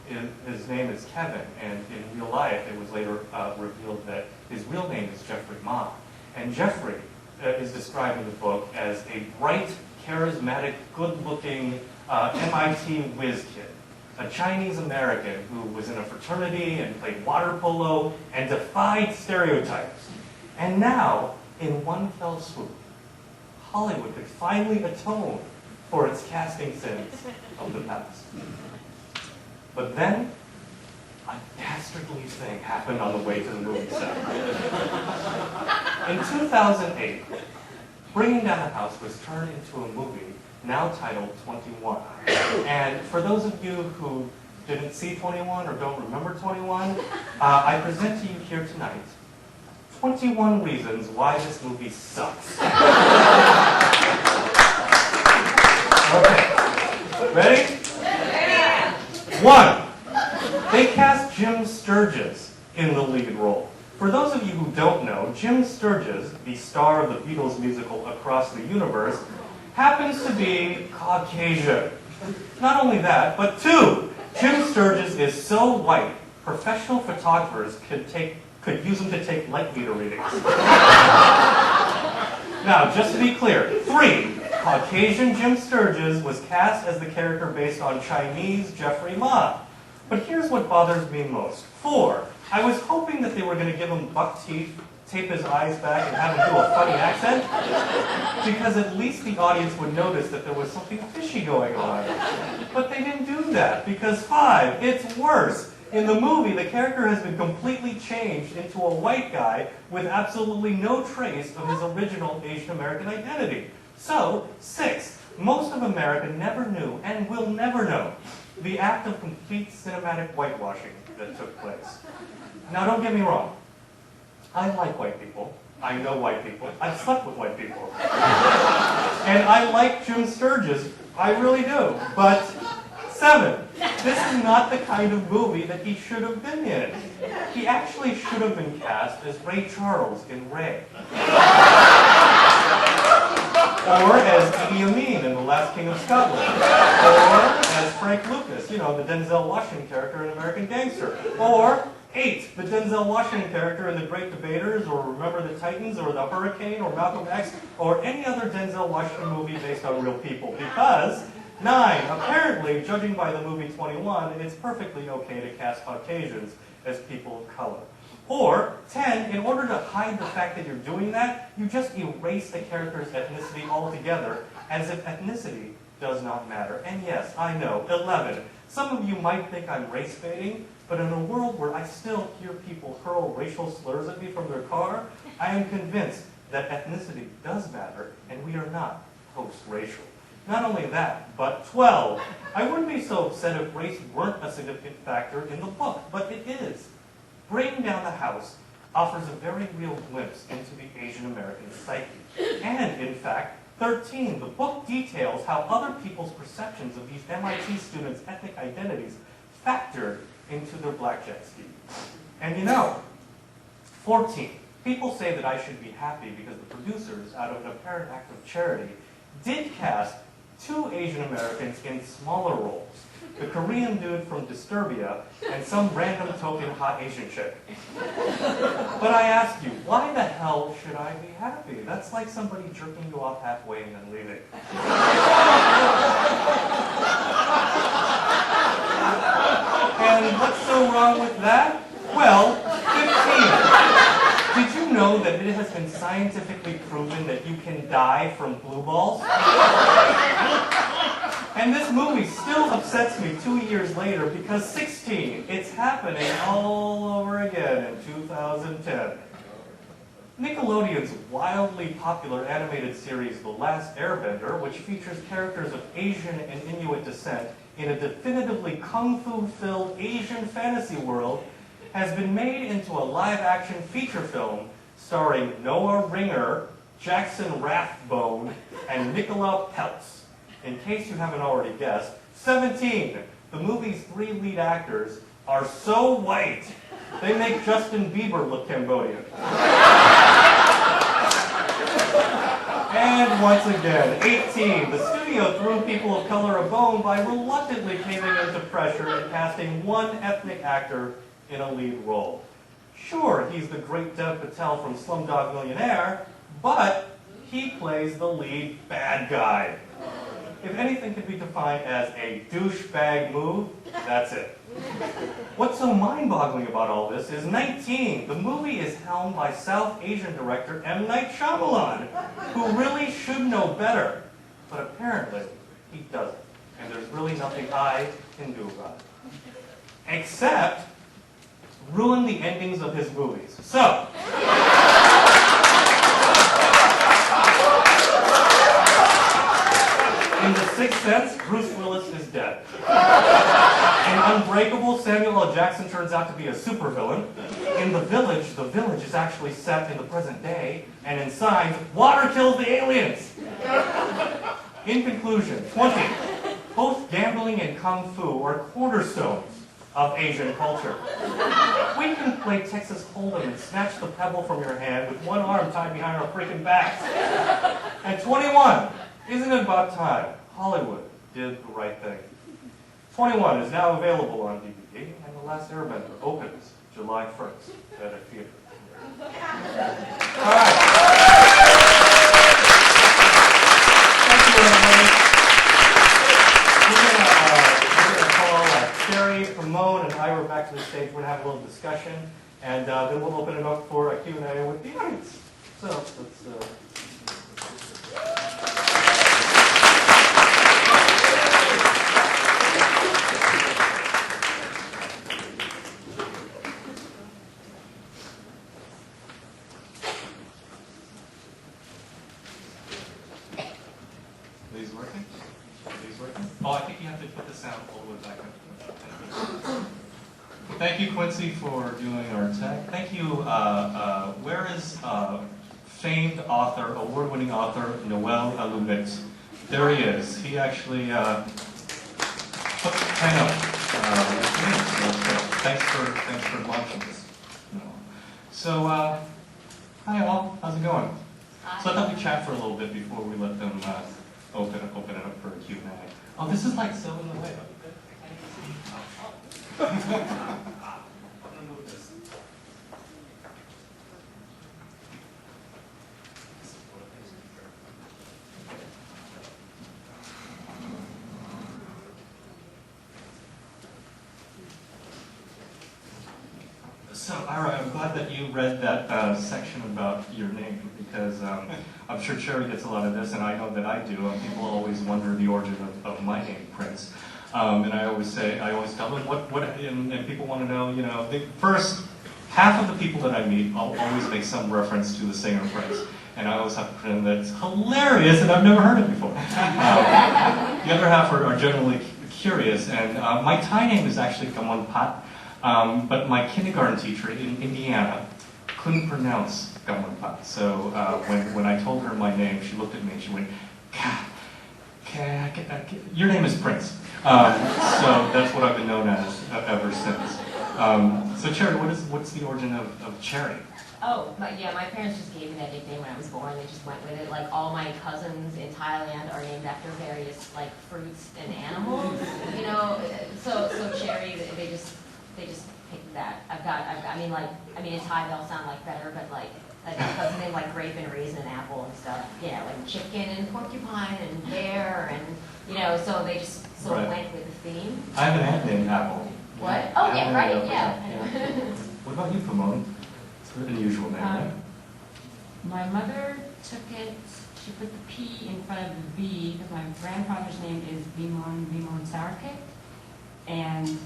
his name is Kevin, and in real life it was later revealed that his real name is Jeffrey Ma. And Jeffrey is described in the book as a bright, charismatic, good-looking MIT whiz kid, a Chinese American who was in a fraternity and played water polo and defied stereotypes. And now, in one fell swoop, Hollywood could finally atone for its casting sins of the past. But then, a dastardly thing happened on the way to the movie set. In 2008, Bringing Down the House was turned into a movie now titled 21. And for those of you who didn't see 21 or don't remember 21, I present to you here tonight 21 reasons why this movie sucks. Okay, ready? Yeah. 1, they cast Jim Sturgis in the lead role. For those of you who don't know, Jim Sturgis, the star of the Beatles musical Across the Universe, happens to be Caucasian. Not only that, but 2, Jim Sturgis is so white, professional photographers could use him to take light meter readings. Now, just to be clear, 3, Caucasian Jim Sturgis was cast as the character based on Chinese Jeffrey Ma. But here's what bothers me most. 4, I was hoping that they were going to give him buck teeth, tape his eyes back, and have him do a funny accent, because at least the audience would notice that there was something fishy going on. But they didn't do that, because 5, it's worse. In the movie, the character has been completely changed into a white guy with absolutely no trace of his original Asian American identity. So, 6, most of America never knew, and will never know, the act of complete cinematic whitewashing that took place. Now, don't get me wrong. I like white people. I know white people. I've slept with white people. And I like Jim Sturgis. I really do. But 7, this is not the kind of movie that he should have been in. He actually should have been cast as Ray Charles in Ray. Or as Idi Amin in The Last King of Scotland. Or as Frank Lucas, you know, the Denzel Washington character in American Gangster. Or 8, the Denzel Washington character in The Great Debaters, or Remember the Titans, or The Hurricane, or Malcolm X, or any other Denzel Washington movie based on real people. Because 9, apparently, judging by the movie 21, it's perfectly okay to cast Caucasians as people of color. Or 10, in order to hide the fact that you're doing that, you just erase the character's ethnicity altogether, as if ethnicity does not matter. And yes, I know, 11. Some of you might think I'm race baiting, but in a world where I still hear people hurl racial slurs at me from their car, I am convinced that ethnicity does matter, and we are not post-racial. Not only that, but 12. I wouldn't be so upset if race weren't a significant factor in the book, but it is. Breaking Down the House offers a very real glimpse into the Asian American psyche. And, in fact, 13, the book details how other people's perceptions of these MIT students' ethnic identities factored into their blackjack scheme. And you know, 14, people say that I should be happy because the producers, out of an apparent act of charity, did cast 2 Asian Americans in smaller roles. The Korean dude from Disturbia, and some random token hot Asian chick. But I ask you, why the hell should I be happy? That's like somebody jerking you off halfway and then leaving. And what's so wrong with that? Well, 15. Did you know that it has been scientifically proven that you can die from blue balls? And this movie still upsets me 2 years later because 16, it's happening all over again in 2010. Nickelodeon's wildly popular animated series, The Last Airbender, which features characters of Asian and Inuit descent in a definitively kung fu-filled Asian fantasy world, has been made into a live-action feature film starring Noah Ringer, Jackson Rathbone, and Nicola Peltz. In case you haven't already guessed, 17, the movie's 3 lead actors are so white, they make Justin Bieber look Cambodian. And once again, 18, the studio threw people of color a bone by reluctantly caving into pressure and casting one ethnic actor in a lead role. Sure, he's the great Dev Patel from Slumdog Millionaire, but he plays the lead bad guy. If anything could be defined as a douchebag move, that's it. What's so mind-boggling about all this is 19. The movie is helmed by South Asian director M. Night Shyamalan, who really should know better. But apparently, he doesn't. And there's really nothing I can do about it. Except ruin the endings of his movies. So, in The Sixth Sense, Bruce Willis is dead. In Unbreakable, Samuel L. Jackson turns out to be a supervillain. In The Village is actually set in the present day. And in Signs, water kills the aliens. In conclusion, 20. Both gambling and kung fu are cornerstones of Asian culture. We can play Texas Hold'em and snatch the pebble from your hand with one arm tied behind our freaking backs. And 21. Isn't it about time Hollywood did the right thing? 21 is now available on DVD, and The Last Airbender opens July 1st at a theater. All right. Thank you, everybody. We're going to call Cherry, Pimone, and Ira back to the stage. We're going to have a little discussion, and then we'll open it up for a Q&A with the audience. So let's... Oh, I think you have to put the sound all the way back up. Thank you, Quincy, for doing our tech. Thank you. Where is famed author, award-winning author, Noel Alumet? There he is. He actually took the pen up with me. So thanks for launching this. So, hi all. How's it going? So I thought we'd chat for a little bit before we let them open it up for a Q&A. Oh, this is like so in the way. I'm gonna move this. So, Ira, I'm glad that you read that section about your name, because I'm sure Cherry gets a lot of this, and I know that I do. People always wonder the origin of my name, Prince. And I always tell them and people want to know, the first half of the people that I meet, I'll always make some reference to the singer Prince. And I always have to pretend that it's hilarious and I've never heard it before. The other half are generally curious, and my Thai name is actually Gomolvilas. But my kindergarten teacher in Indiana couldn't pronounce Gomolvilas. So when I told her my name, she looked at me and she went, your name is Prince. So that's what I've been known as ever since. So Cherry, what's the origin of Cherry? Oh, my parents just gave me that nickname when I was born. They just went with it. Like, all my cousins in Thailand are named after various, like, fruits and animals, So Cherry, they just picked that. I mean, in Thai they'll sound like better, but like my cousin named like grape and raisin and apple and stuff, and chicken and porcupine and bear and, so they just sort of went with the theme. I have an aunt named Apple. What? Oh, yeah, right, yeah. What about you, Pimone? It's an unusual name, right? My mother took it, she put the P in front of the V, because my grandfather's name is Pimone Triplett, and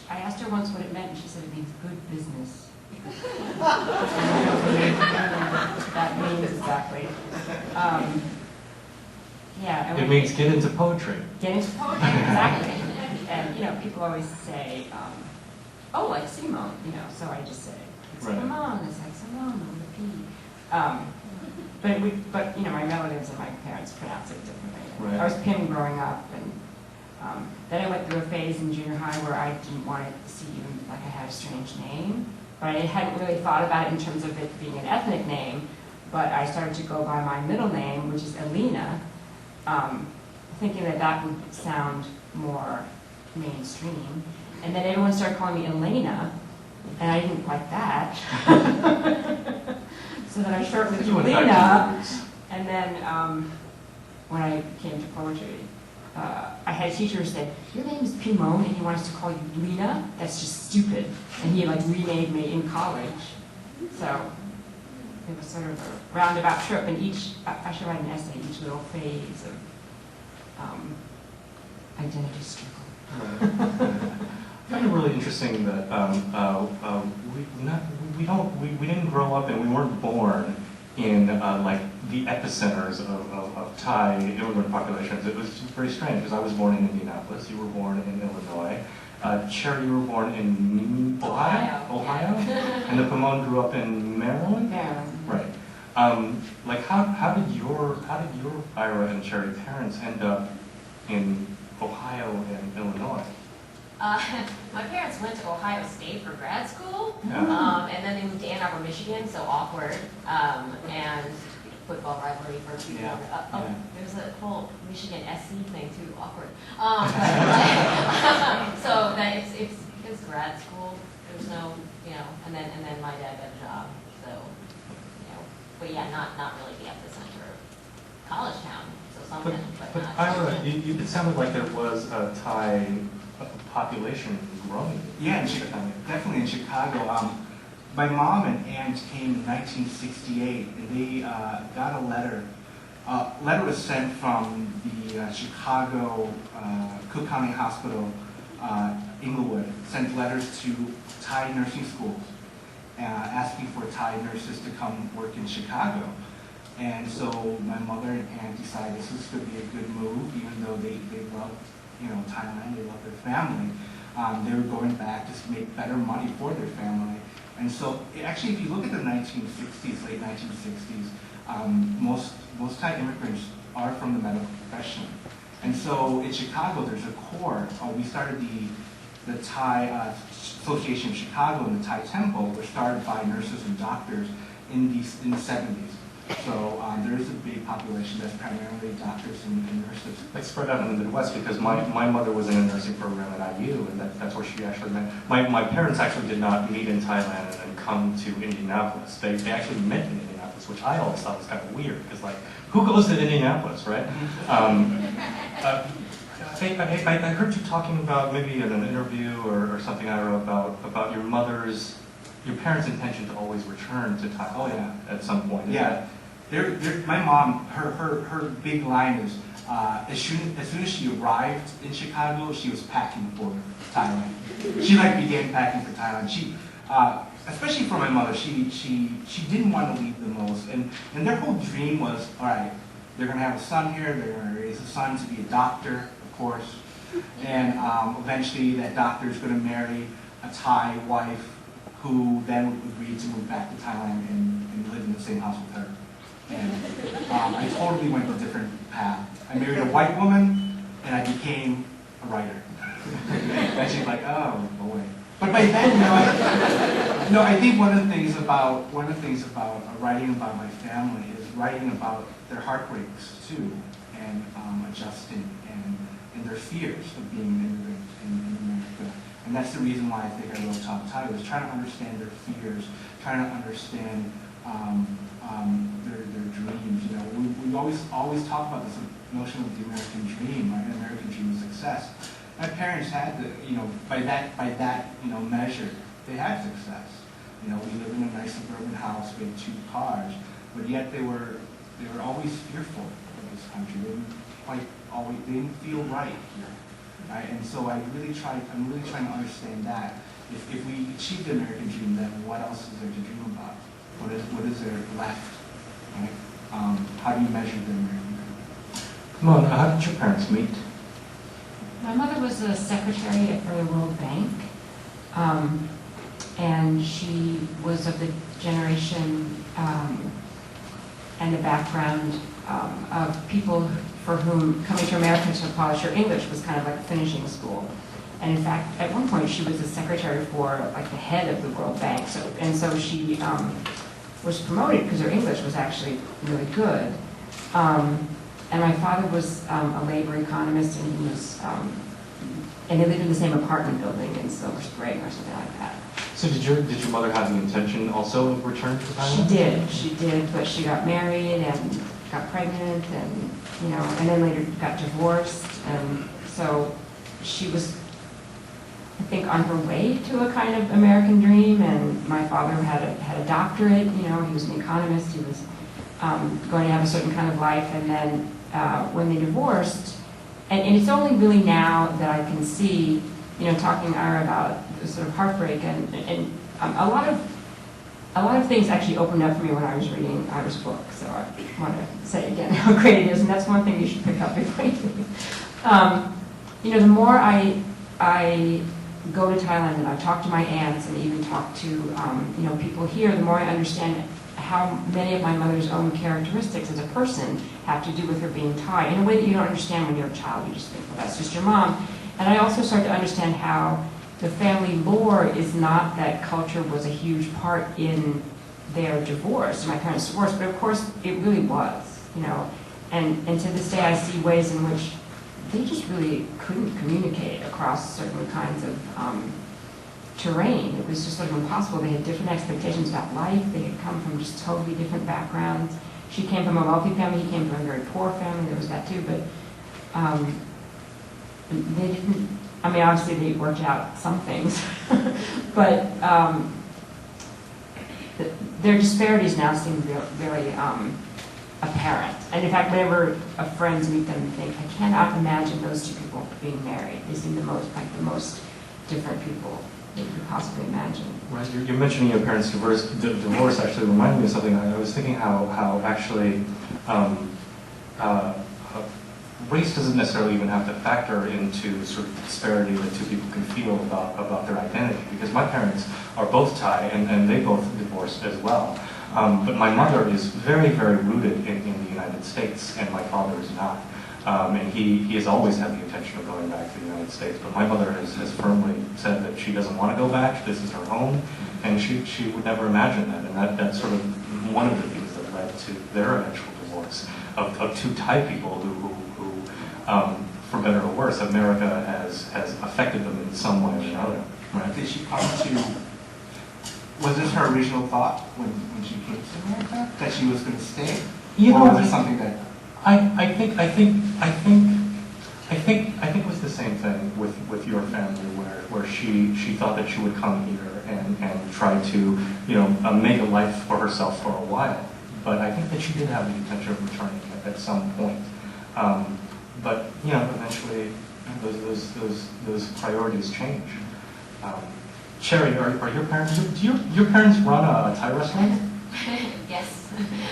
I asked her once what it meant, and she said it means good business. That means exactly. It means get into poetry. Get into poetry, exactly. And people always say, oh, like Simone, so I just say, it's right. Simone, it's like Simone with a P. But my relatives and my parents pronounce it differently. Right. I was Pim growing up, and then I went through a phase in junior high where I didn't want it to seem like I had a strange name, but I hadn't really thought about it in terms of it being an ethnic name, but I started to go by my middle name, which is Elena, thinking that would sound more mainstream, and then everyone started calling me Elena, and I didn't like that. So then I shortened it to Elena, and then when I came to poetry, I had a teacher who said, your name is Pimone and he wants to call you Lena? That's just stupid. And he remade me in college. So it was sort of a roundabout trip, and I should write an essay, each little phase of identity struggle. I find it really interesting that we didn't grow up and we weren't born in the epicenters of Thai immigrant populations. It was very strange because I was born in Indianapolis, you were born in Illinois, Cherry, you were born in Ohio? And the Pimone grew up in Maryland? Maryland. Right. How did your Ira and Cherry parents end up in Ohio and Illinois? My parents went to Ohio State for grad school, Yeah. and then they moved to Ann Arbor, Michigan, so awkward, and football rivalry for people. Yeah. There's a whole Michigan SC thing too, awkward. So that it's grad school. There's no, and then my dad got a job, so but yeah, not really the epicenter of college town. So something, but not. Ira, it sounded like there was a Thai population growing. Yeah, definitely in Chicago. My mom and aunt came in 1968, and they got a letter. Letter was sent from the Chicago Cook County Hospital, Inglewood, sent letters to Thai nursing schools, asking for Thai nurses to come work in Chicago. And so my mother and aunt decided this could be a good move, even though they love Thailand, they love their family. They were going back to make better money for their family. And so, actually, if you look at the 1960s, late 1960s, most Thai immigrants are from the medical profession. And so, in Chicago, there's a core. We started the Thai Association of Chicago and the Thai Temple were started by nurses and doctors in the 70s. So there is a big population that's primarily doctors and nurses. Like spread out in the Midwest, because my mother was in a nursing program at IU, and that's where she actually met. My parents actually did not meet in Thailand and then come to Indianapolis. They actually met in Indianapolis, which I always thought was kind of weird, because like, who goes to Indianapolis, right? I heard you talking about, maybe in an interview or something, Ira, about your parents' intention to always return to Thailand at some point. Yeah. My mom, her big line is, as soon as she arrived in Chicago, she was packing for Thailand. She began packing for Thailand. She, especially for my mother, she didn't want to leave the most, and their whole dream was, all right, they're going to have a son here, they're going to raise a son to be a doctor, of course, and eventually that doctor is going to marry a Thai wife who then would agree to move back to Thailand and live in the same house with her. And I totally went a different path. I married a white woman, and I became a writer. And she's like, oh boy. But by then, I think one of the things about writing about my family is writing about their heartbreaks too, and adjusting and their fears of being an immigrant in America. And that's the reason why I think I wrote Top Title, is trying to understand their fears, trying to understand their dreams. We always talk about this notion of the American dream, right? An American dream of success. My parents had by that measure, they had success. We live in a nice suburban house with 2 cars, but yet they were always fearful of this country. They didn't feel right here. Right? And so I'm really trying to understand that. If we achieve the American dream, then what else is there to dream about? What is there left? Right? How do you measure the American dream? Come on, how did your parents meet? My mother was a secretary for the World Bank, and she was of the generation and the background of people for whom coming to America to polish your English was kind of like finishing school. And in fact, at one point she was a secretary for like the head of the World Bank. So she was promoted because her English was actually really good. And my father was a labor economist, and he was, and they lived in the same apartment building in Silver Spring or something like that. So did your mother have the intention also of return to Thailand? She did, but she got married and got pregnant, and and then later got divorced, and so she was, I think, on her way to a kind of American dream. And my father had a doctorate. He was an economist. He was going to have a certain kind of life, and then when they divorced, and it's only really now that I can see, talking to Ira about the sort of heartbreak, and a lot of things actually opened up for me when I was reading Ira's book. So I want to say again how great it is, and that's one thing you should pick up before you leave. The more I go to Thailand and I talk to my aunts and even talk to people here, the more I understand how many of my mother's own characteristics as a person have to do with her being Thai in a way that you don't understand when you're a child. You just think, well, that's just your mom. And I also start to understand how the family lore is not that culture was a huge part in their divorce, my parents' divorce, but of course it really was, and to this day I see ways in which they just really couldn't communicate across certain kinds of terrain. It was just sort of impossible. They had different expectations about life. They had come from just totally different backgrounds. She came from a wealthy family. He came from a very poor family. There was that too, but they didn't, obviously they worked out some things, but their disparities now seem very apparent. And in fact, whenever friends meet them and think, I cannot imagine those 2 people being married. They seem the most different people that you could possibly imagine. Right. You're mentioning your parents' divorce actually reminded me of something. I was thinking how actually race doesn't necessarily even have to factor into sort of disparity that 2 people can feel about their identity. Because my parents are both Thai, and they both divorced as well. But my mother is very, very rooted in the United States, and my father is not. And he has always had the intention of going back to the United States, but my mother has firmly said that she doesn't want to go back. This is her home, and she would never imagine that. And that's sort of one of the things that led led to their eventual divorce of two Thai people who for better or worse, America has affected them in some way or another. Right? Did she come to, was this her original thought when she came to America, that she was going to stay? You or know, was it something that... I think it was the same thing with your family, where she thought that she would come here and try to, make a life for herself for a while. But I think that she did have the intention of returning at some point. But eventually those priorities change. Cherry, are your parents? Do your parents run a Thai restaurant? Yes.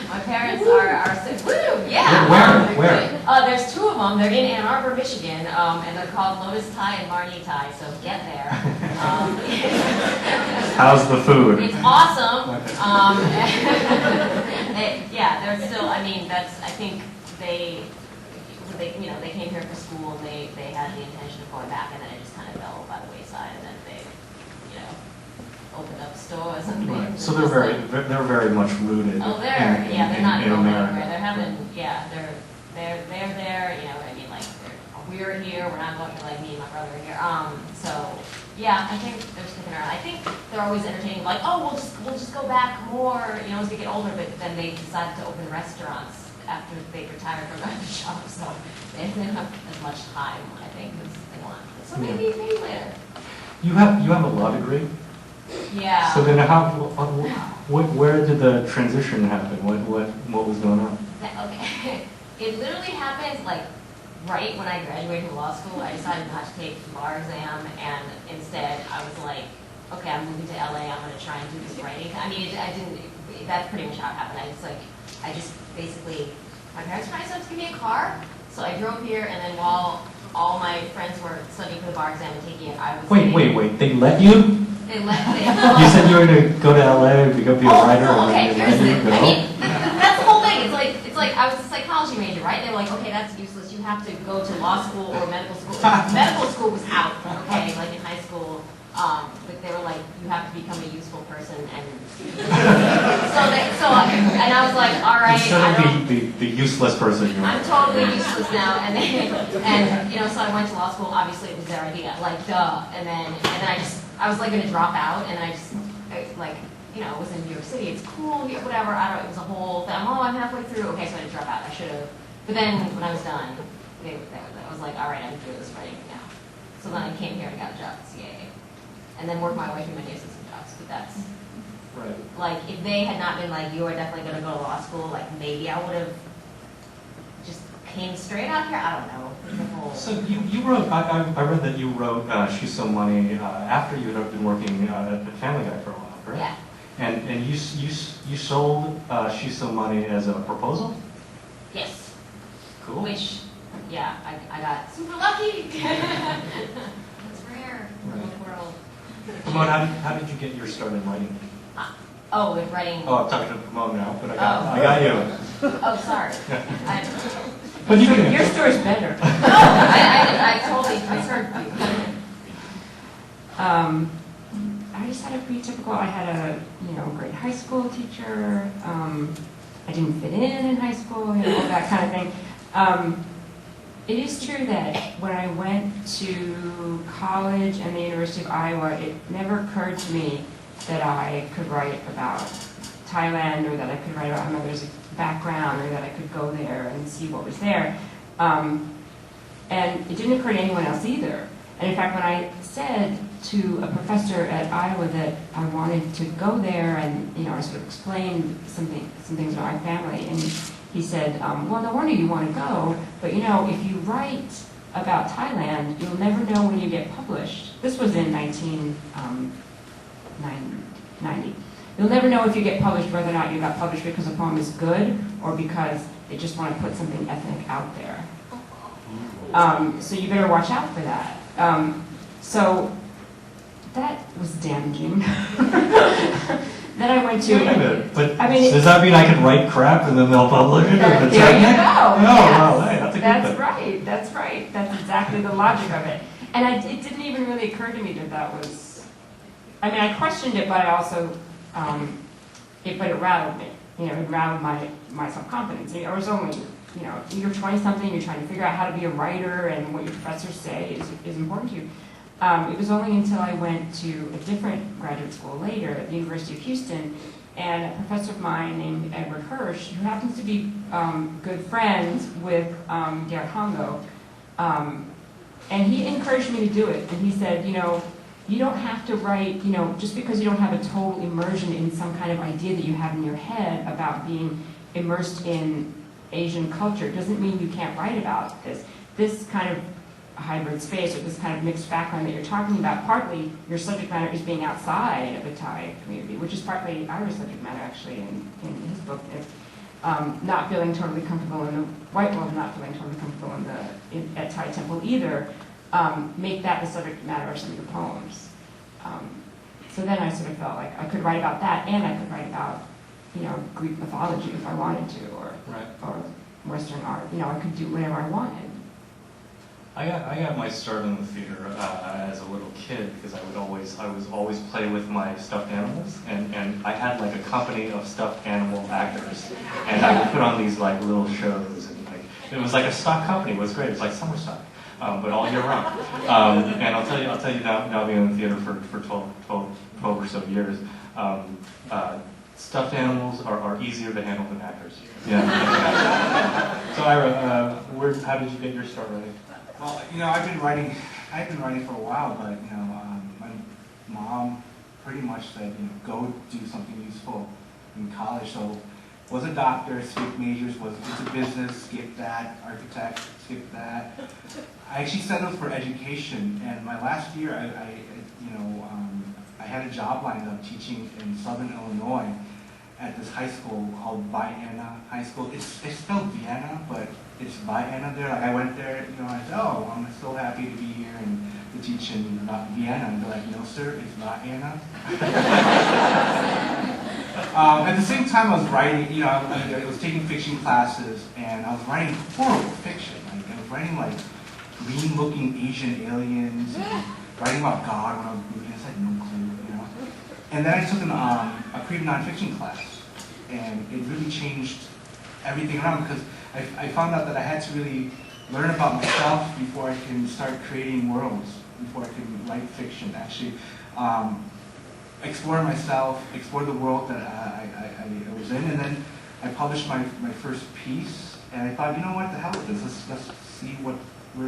My parents are woo, yeah. Where? There's two of them. They're in Ann Arbor, Michigan, and they're called Lotus Thai and Barney Thai. So get there. How's the food? It's awesome. They're still. I mean, I think they came here for school. And they had the intention of going back, and then it just kind of fell by the wayside, and then they, opened up stores and Right. things. So they're very much rooted. Oh, they're not in going America. anywhere. They're having, they're there. You know what I mean? Like we're here. We're not going. Like me and my brother are here. I think they're sticking around. I think they're always entertaining. Like, oh, we'll just go back more. As we get older. But then they decided to open restaurants after they retired from other jobs. So they don't have as much time, I think, as they want. So maybe later. You have a law degree. Yeah. So then where did the transition happen? What was going on? Okay. It literally happened like right when I graduated from law school. I decided not to take the bar exam, and instead I was like, okay, I'm moving to LA. I'm going to try and do this writing. I mean, I didn't. That's pretty much how it happened. I just basically, my parents tried to give me a car, so I drove here, and then while all my friends were studying for the bar exam and taking it, I was Wait, they let you? They let me. You said you were going to go to LA to go be a writer, okay. and Here's then you go? I mean, that's the whole thing. It's like I was a psychology major, right? They were like, okay, that's useless. You have to go to law school or medical school. Medical school was out, okay, like in high school. But they were like, you have to become a useful person, and and I was like, all right. Instead of the useless person you I'm are. totally useless now, and so I went to law school. Obviously, it was their idea, like duh. And then I was like going to drop out, and I was in New York City. It's cool, whatever. It was a whole thing. Oh, I'm halfway through. Okay, so I didn't drop out. I should have. But then when I was done, I was like, all right, I'm doing this writing now. So then I came here and got a job at CAA, and then worked my way through many assistant jobs. But that's. Right. Like, if they had not been like, you are definitely going to go to law school, like, maybe I would have just came straight out here. I don't know. So you wrote, I read that you wrote She's So Money after you had been working at the Family Guy for a while, correct? Yeah. And you sold She's So Money as a proposal? Yes. Cool. Which, I got super lucky. It's rare in the world. Pimone, how did you get your start in writing? With writing. Oh, I'm talking to Pimone now, but I got you. Oh, sorry. But you can. Your story's better. No, I totally misheard you. I just had a pretty typical. I had a great high school teacher. I didn't fit in high school, all that kind of thing. It is true that when I went to college and the University of Iowa, it never occurred to me that I could write about Thailand, or that I could write about my mother's background, or that I could go there and see what was there. And it didn't occur to anyone else either. And in fact, when I said to a professor at Iowa that I wanted to go there, and I sort of explained some things about my family, and he said, well, no wonder you want to go, but if you write about Thailand, you'll never know when you get published. This was in 1990. You'll never know if you get published whether or not you got published because the poem is good or because they just want to put something ethnic out there. So you better watch out for that. So that was damaging. Then I went to... Wait a minute, but does that mean I can write crap and then they'll publish it? There you go. Oh, Yes. wow, hey, that's a good thing. Right. That's right. That's exactly the logic of it. And it didn't even really occur to me that was... I questioned it, but I also... but it rattled me. you know, it routed my self-confidence. I was only, you know, you're 20-something, you're trying to figure out how to be a writer, and what your professors say is important to you. It was only until I went to a different graduate school later at the University of Houston, and a professor of mine named Edward Hirsch, who happens to be good friends with Gerd Hongo, and he encouraged me to do it. And he said, you know, you don't have to write, you know, just because you don't have a total immersion in some kind of idea that you have in your head about being immersed in Asian culture doesn't mean you can't write about this. This kind of hybrid space, or this kind of mixed background that you're talking about, partly your subject matter is being outside of the Thai community, which is partly Ira's subject matter, actually, in his book. Not feeling totally comfortable in the white world, not feeling totally comfortable at Thai temple either, make that the subject matter of some of your poems. So then I sort of felt like I could write about that, and I could write about, you know, Greek mythology if I wanted to, or Western art. You know, I could do whatever I wanted. I got my start in the theater as a little kid because I was always play with my stuffed animals, and I had like a company of stuffed animal actors, and I would put on these like little shows, and like it was like a stock company. It was great. It was like summer stock, but all year round. And I'll tell you now being in the theater for 12 or so years, stuffed animals are easier to handle than actors. Yeah. So Ira, how did you get your start writing? Well, you know, I've been writing for a while, but you know, my mom pretty much said, you know, go do something useful in college. So, was a doctor, skipped majors, was into business, skipped that, architect, skipped that. I actually settled for education, and my last year, I had a job lined up teaching in Southern Illinois at this high school called Vienna High School. It's spelled Vienna, but it's Vienna there. Like I went there, you know, I said, oh, I'm so happy to be here and to teach in Vienna. And they're like, no, sir, it's Vienna. At the same time, I was writing, you know, I was taking fiction classes, and I was writing horrible fiction. Like I was writing like green-looking Asian aliens, and writing about God when I was Buddhist. I had no clue, you know. And then I took a creative nonfiction class, and it really changed everything around because I found out that I had to really learn about myself before I can start creating worlds, before I can write fiction, actually explore myself, explore the world that I was in, and then I published my first piece, and I thought, you know what, the hell with this, let's see where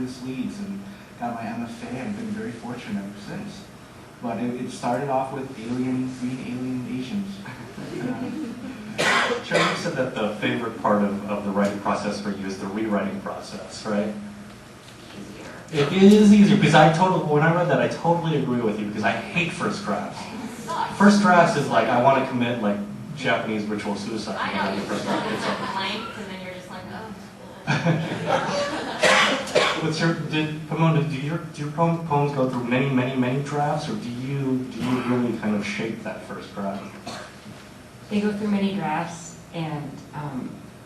this leads, and got my MFA, and I've been very fortunate ever since. But it started off with green alien Asians. Cherry, you said that the favorite part of the writing process for you is the rewriting process, right? It is easier because when I read that, I totally agree with you because I hate first drafts. First drafts is like I want to commit like Japanese ritual suicide. I know, you first just draft. It's like- blank, and then you're just like, Pimone, do your poems go through many drafts, or do you really kind of shape that first draft? They go through many drafts, and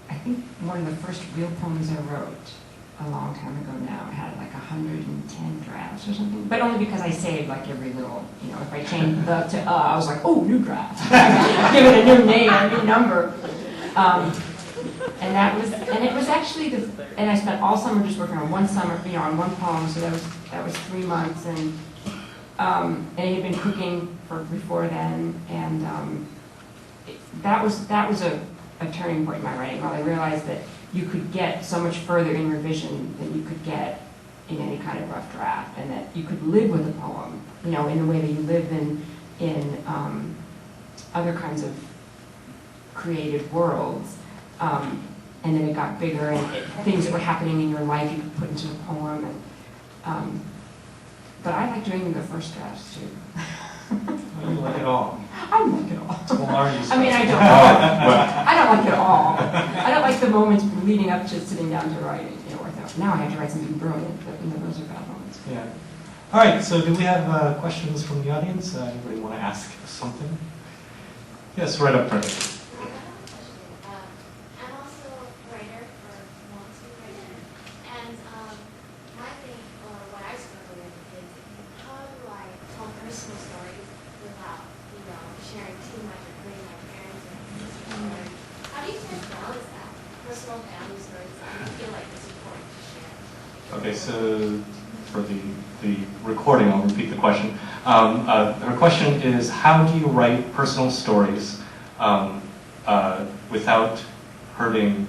I think one of the first real poems I wrote a long time ago now had like 110 drafts or something, but only because I saved like every little, you know, if I changed the to I was like, oh, new draft. Give it a new name, a new number. And it was actually and I spent all summer just working on one poem, so that was 3 months, and it had been cooking before then, and that was a turning point in my writing, where I realized that you could get so much further in revision than you could get in any kind of rough draft, and that you could live with a poem, you know, in the way that you live in other kinds of creative worlds. And then it got bigger, and things that were happening in your life you could put into the poem. And but I like doing the first drafts too. I don't like it all. I don't like it all. Well, I mean, I don't. I don't like it all. I don't like the moments leading up to sitting down to writing. You know, where I thought, now I have to write something brilliant, but you know, those are bad moments. Yeah. All right. So, do we have questions from the audience? Anybody want to ask something? Yes, right up front. Okay, so for the recording, I'll repeat the question. Her question is, how do you write personal stories without hurting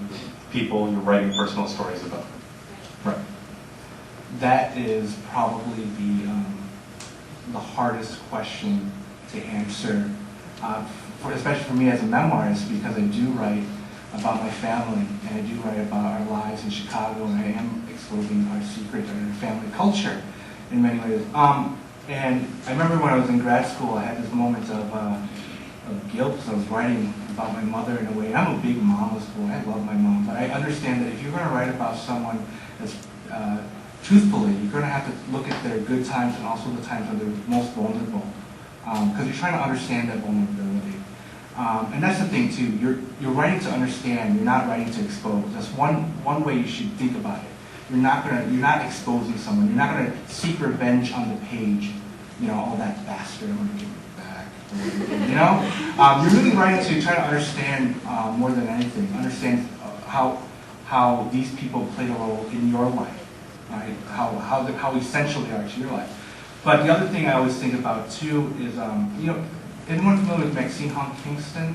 people you're writing personal stories about? Right. That is probably the hardest question to answer, especially for me as a memoirist, because I do write about my family, and I do write about our lives in Chicago, and I am exposing our secret and our family culture in many ways. And I remember when I was in grad school, I had this moment of guilt because I was writing about my mother in a way. And I'm a big mama's boy. I love my mom, but I understand that if you're going to write about someone that's truthfully, you're going to have to look at their good times and also the times when they're most vulnerable, because you're trying to understand that vulnerability. And that's the thing too. You're writing to understand. You're not writing to expose. That's one way you should think about it. You're not exposing someone. You're not going to seek revenge on the page. You know, all that bastard, I'm going to give it back. You know, you're really writing to try to understand more than anything. Understand how these people played a role in your life, right? How essential they are to your life. But the other thing I always think about too is, you know, anyone familiar with Maxine Hong Kingston?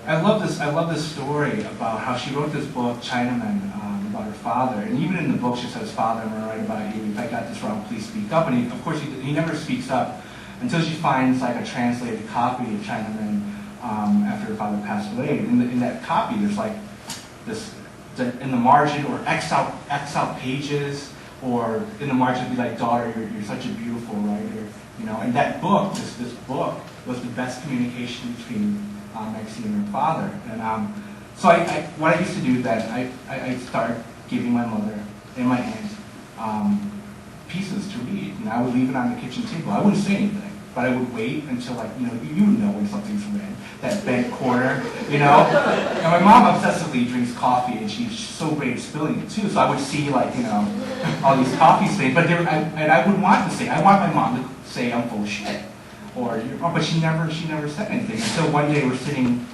I love this story about how she wrote this book, Chinaman, about her father. And even in the book, she says, "Father, I'm going to write about you. If I got this wrong, please speak up." And of course, he never speaks up until she finds like a translated copy of Chinaman after her father passed away. And in that copy, there's like this in the margin, or X out pages, or in the margin would be like, "Daughter, you're such a beautiful writer." You know, and that book, this book, was the best communication between Maxine and her father. And so what I used to do is that I started giving my mother and my aunt pieces to read, and I would leave it on the kitchen table. I wouldn't say anything, but I would wait until, like, you know when something's read, that bent corner, you know. And my mom obsessively drinks coffee, and she's so great at spilling it too. So I would see, like, you know, all these coffee stains, but I would want to say, I want my mom to say I'm full of shit, but she never said anything until one day we're sitting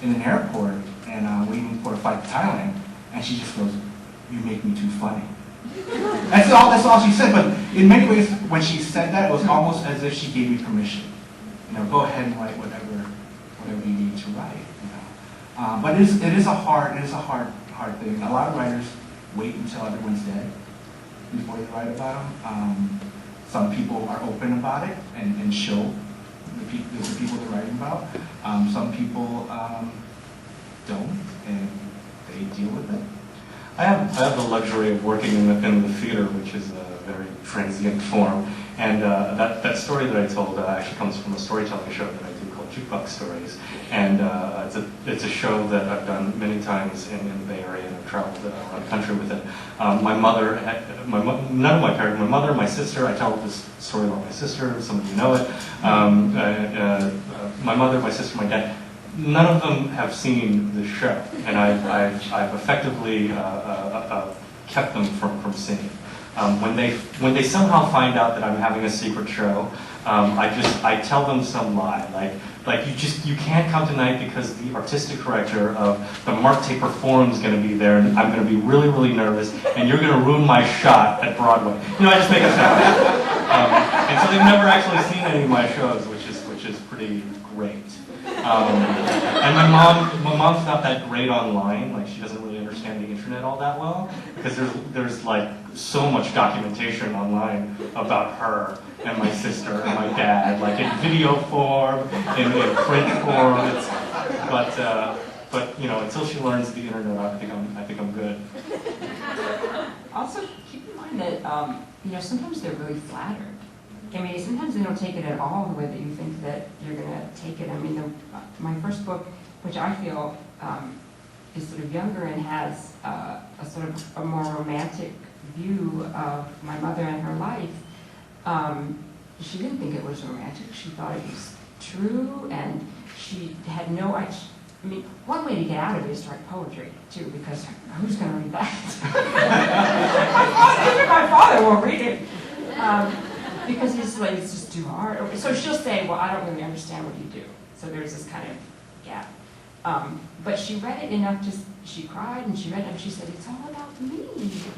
in an airport and waiting for a flight to Thailand, and she just goes, "You make me too funny." That's all she said. But in many ways, when she said that, it was almost as if she gave me permission. You know, go ahead and write whatever you need to write. You know, but it is a hard thing. A lot of writers wait until everyone's dead before they write about them. Some people are open about it and show the people they're writing about. Some people don't, and they deal with it. I have the luxury of working in the theater, which is a very transient form. And that story that I told actually comes from a storytelling show that I do called Jukebox Stories. And it's a show that I've done many times in the Bay Area, and I've traveled around the country with it. My mother, none of my parents, my mother, my sister, I tell this story about my sister, some of you know it. My mother, my sister, my dad, none of them have seen the show, and I've effectively kept them from seeing it. When they somehow find out that I'm having a secret show, I tell them some lie, like you can't come tonight because the artistic director of the Mark Taper Forum is going to be there, and I'm going to be really, really nervous, and you're going to ruin my shot at Broadway. You know, I just make it sound. And so they've never actually seen any of my shows, which is pretty great. And my mom's not that great online. Like, she doesn't really understand the internet all that well, because there's like so much documentation online about her and my sister and my dad, like in video form, in print form. But you know, until she learns the internet, I think I'm good. Also, keep in mind that you know, sometimes they're really flattered. I mean, sometimes they don't take it at all the way that you think that you're going to take it. I mean, my first book, which I feel is sort of younger and has a sort of a more romantic view of my mother and her life, she didn't think it was romantic. She thought it was true, and she had no idea. I mean, one way to get out of it is to write poetry, too, because who's going to read that? Even my father won't read it. Because he's like, it's just too hard. So she'll say, well, I don't really understand what you do. So there's this kind of gap. But she read it enough to, she cried and she read it and she said, it's all about me.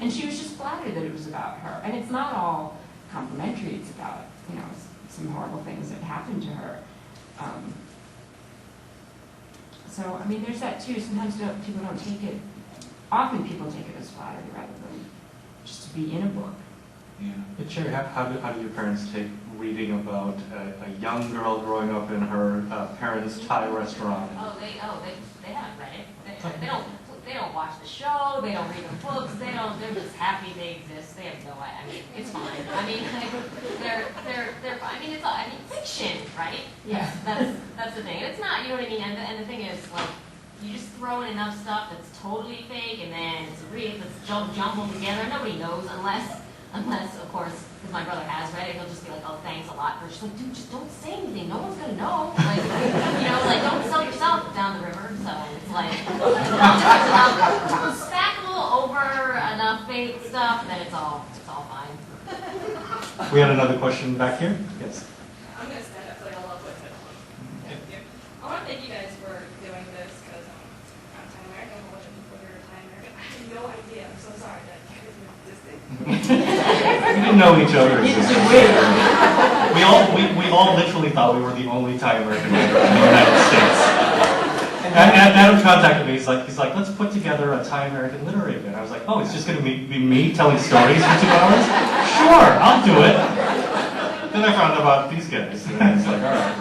And she was just flattered that it was about her. And it's not all complimentary, it's about, you know, some horrible things that happened to her. So, I mean, there's that too. Sometimes people don't take it, often people take it as flattery rather than just to be in a book. Yeah. Cherry, how do your parents take reading about a young girl growing up in her parents' Thai restaurant? They haven't read it. They don't watch the show. They don't read the books. They're just happy they exist. They have no idea. I mean, it's fine. I mean, they're. I mean, it's fiction, right? Yeah. That's the thing. It's not. You know what I mean? And the thing is, like, you just throw in enough stuff that's totally fake, and then it's jumbled together. Nobody knows unless, of course, because my brother has read it, he'll just be like, oh, thanks a lot. We're just like, dude, just don't say anything. No one's going to know. Like, you know, like, don't sell yourself down the river. So it's like, spackle over enough fake stuff, and then it's all fine. We had another question back here. Yes. I'm going to stand up so y'all love what's going on. I want to thank you guys for doing this because I'm Thai American. I'm a bunch of people here are Thai American. I had no idea. I'm so sorry that you guys were existing. We didn't know each other existed. We all literally thought we were the only Thai American writer in the United States. And Adam contacted me. He's like, let's put together a Thai American literary event. I was like, oh, it's just going to be me telling stories for 2 hours? Sure, I'll do it. Then I found out about these guys, and it's like, all right.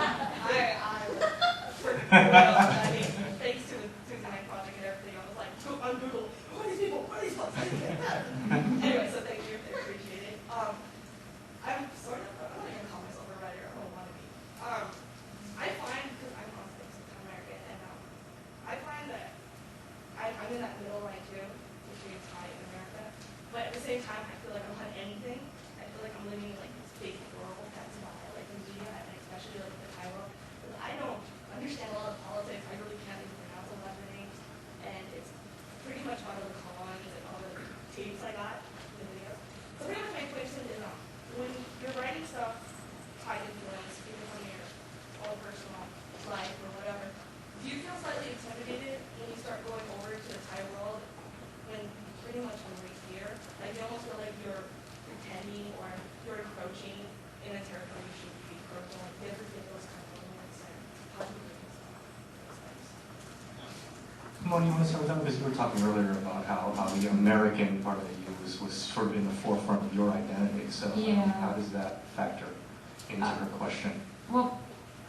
I mean, thanks to the Tuesday Night Project and everything, I was like, on Google, who are these people? Who are these folks? Anyway, so thank you. I appreciate it. I'm not going to call myself a writer. I don't want to be. I find, because I'm honestly South American, and I find that I'm in that middle line too, between Thai and America. But at the same time, I feel like I don't have anything. I feel like I'm living in like this big world that's by like the media, and especially like the Thai world. Because I don't understand a lot of politics. I really can't even pronounce a lot of names, and it's pretty much one of the cons and all the tapes I got in the videos. So pretty much my question is, when you're writing stuff, Thai influence, even from your own personal life or whatever, do you feel slightly intimidated when you start going over to the Thai world when pretty much when we're here? Like you almost feel like you're pretending or you're encroaching in a territory you shouldn't be encroaching. Like, do you ever get those kind of moments, and how do you deal with those things? Pimone, you want to start with that? Because you were talking earlier about how the American part of you was sort of in the forefront of your identity. So Yeah. How does that factor into her question? Well,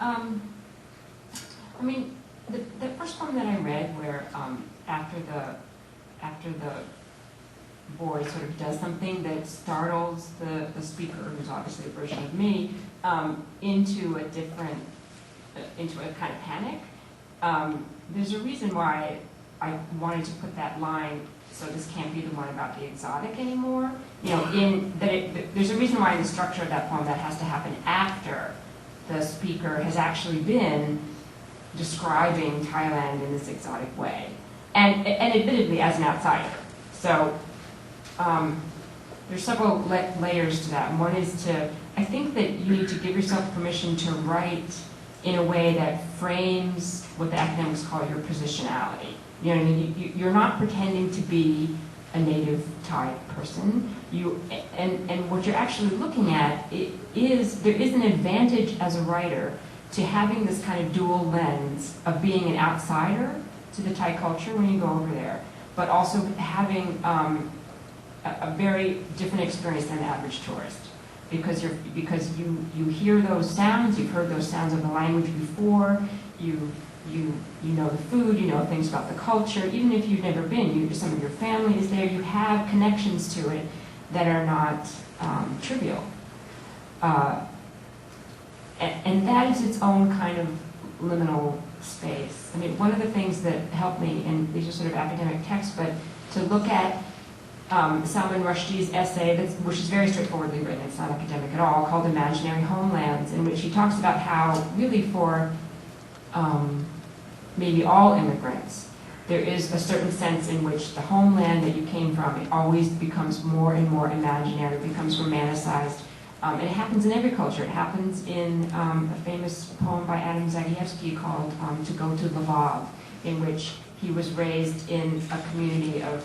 I mean, the first one that I read where after the boy sort of does something that startles the speaker, who's obviously a version of me, into a kind of panic. There's a reason why I wanted to put that line, so this can't be the one about the exotic anymore. You know, there's a reason why in the structure of that poem that has to happen after the speaker has actually been describing Thailand in this exotic way, and admittedly as an outsider. So there's several layers to that. One is I think that you need to give yourself permission to write in a way that frames what the academics call your positionality. You know what I mean? You're not pretending to be a native Thai person. And what you're actually looking at is there is an advantage as a writer to having this kind of dual lens of being an outsider to the Thai culture when you go over there, but also having a very different experience than the average tourist. Because you hear those sounds, you've heard those sounds of the language before, you know the food, you know things about the culture. Even if you've never been, some of your family is there. You have connections to it that are not trivial, and that is its own kind of liminal space. I mean, one of the things that helped me, and these are sort of academic texts, but to look at Salman Rushdie's essay, which is very straightforwardly written, it's not academic at all, called Imaginary Homelands, in which he talks about how, really for maybe all immigrants, there is a certain sense in which the homeland that you came from, it always becomes more and more imaginary, becomes romanticized, And it happens in every culture. It happens in a famous poem by Adam Zagajewski called To Go to Lvov, in which he was raised in a community of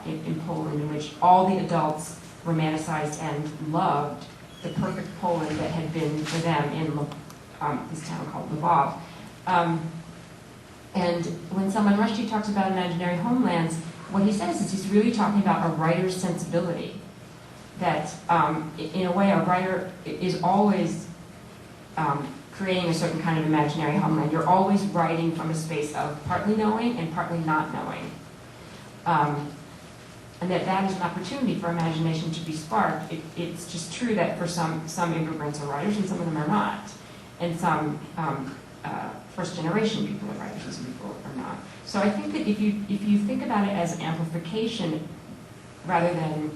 in Poland in which all the adults romanticized and loved the perfect Poland that had been for them in this town called Lvov. And when Salman Rushdie talks about imaginary homelands, what he says is he's really talking about a writer's sensibility. That, in a way, a writer is always creating a certain kind of imaginary homeland. You're always writing from a space of partly knowing and partly not knowing. And that is an opportunity for imagination to be sparked. It's just true that for some immigrants are writers and some of them are not. And some first-generation people are writers and some people are not. So I think that if you think about it as amplification rather than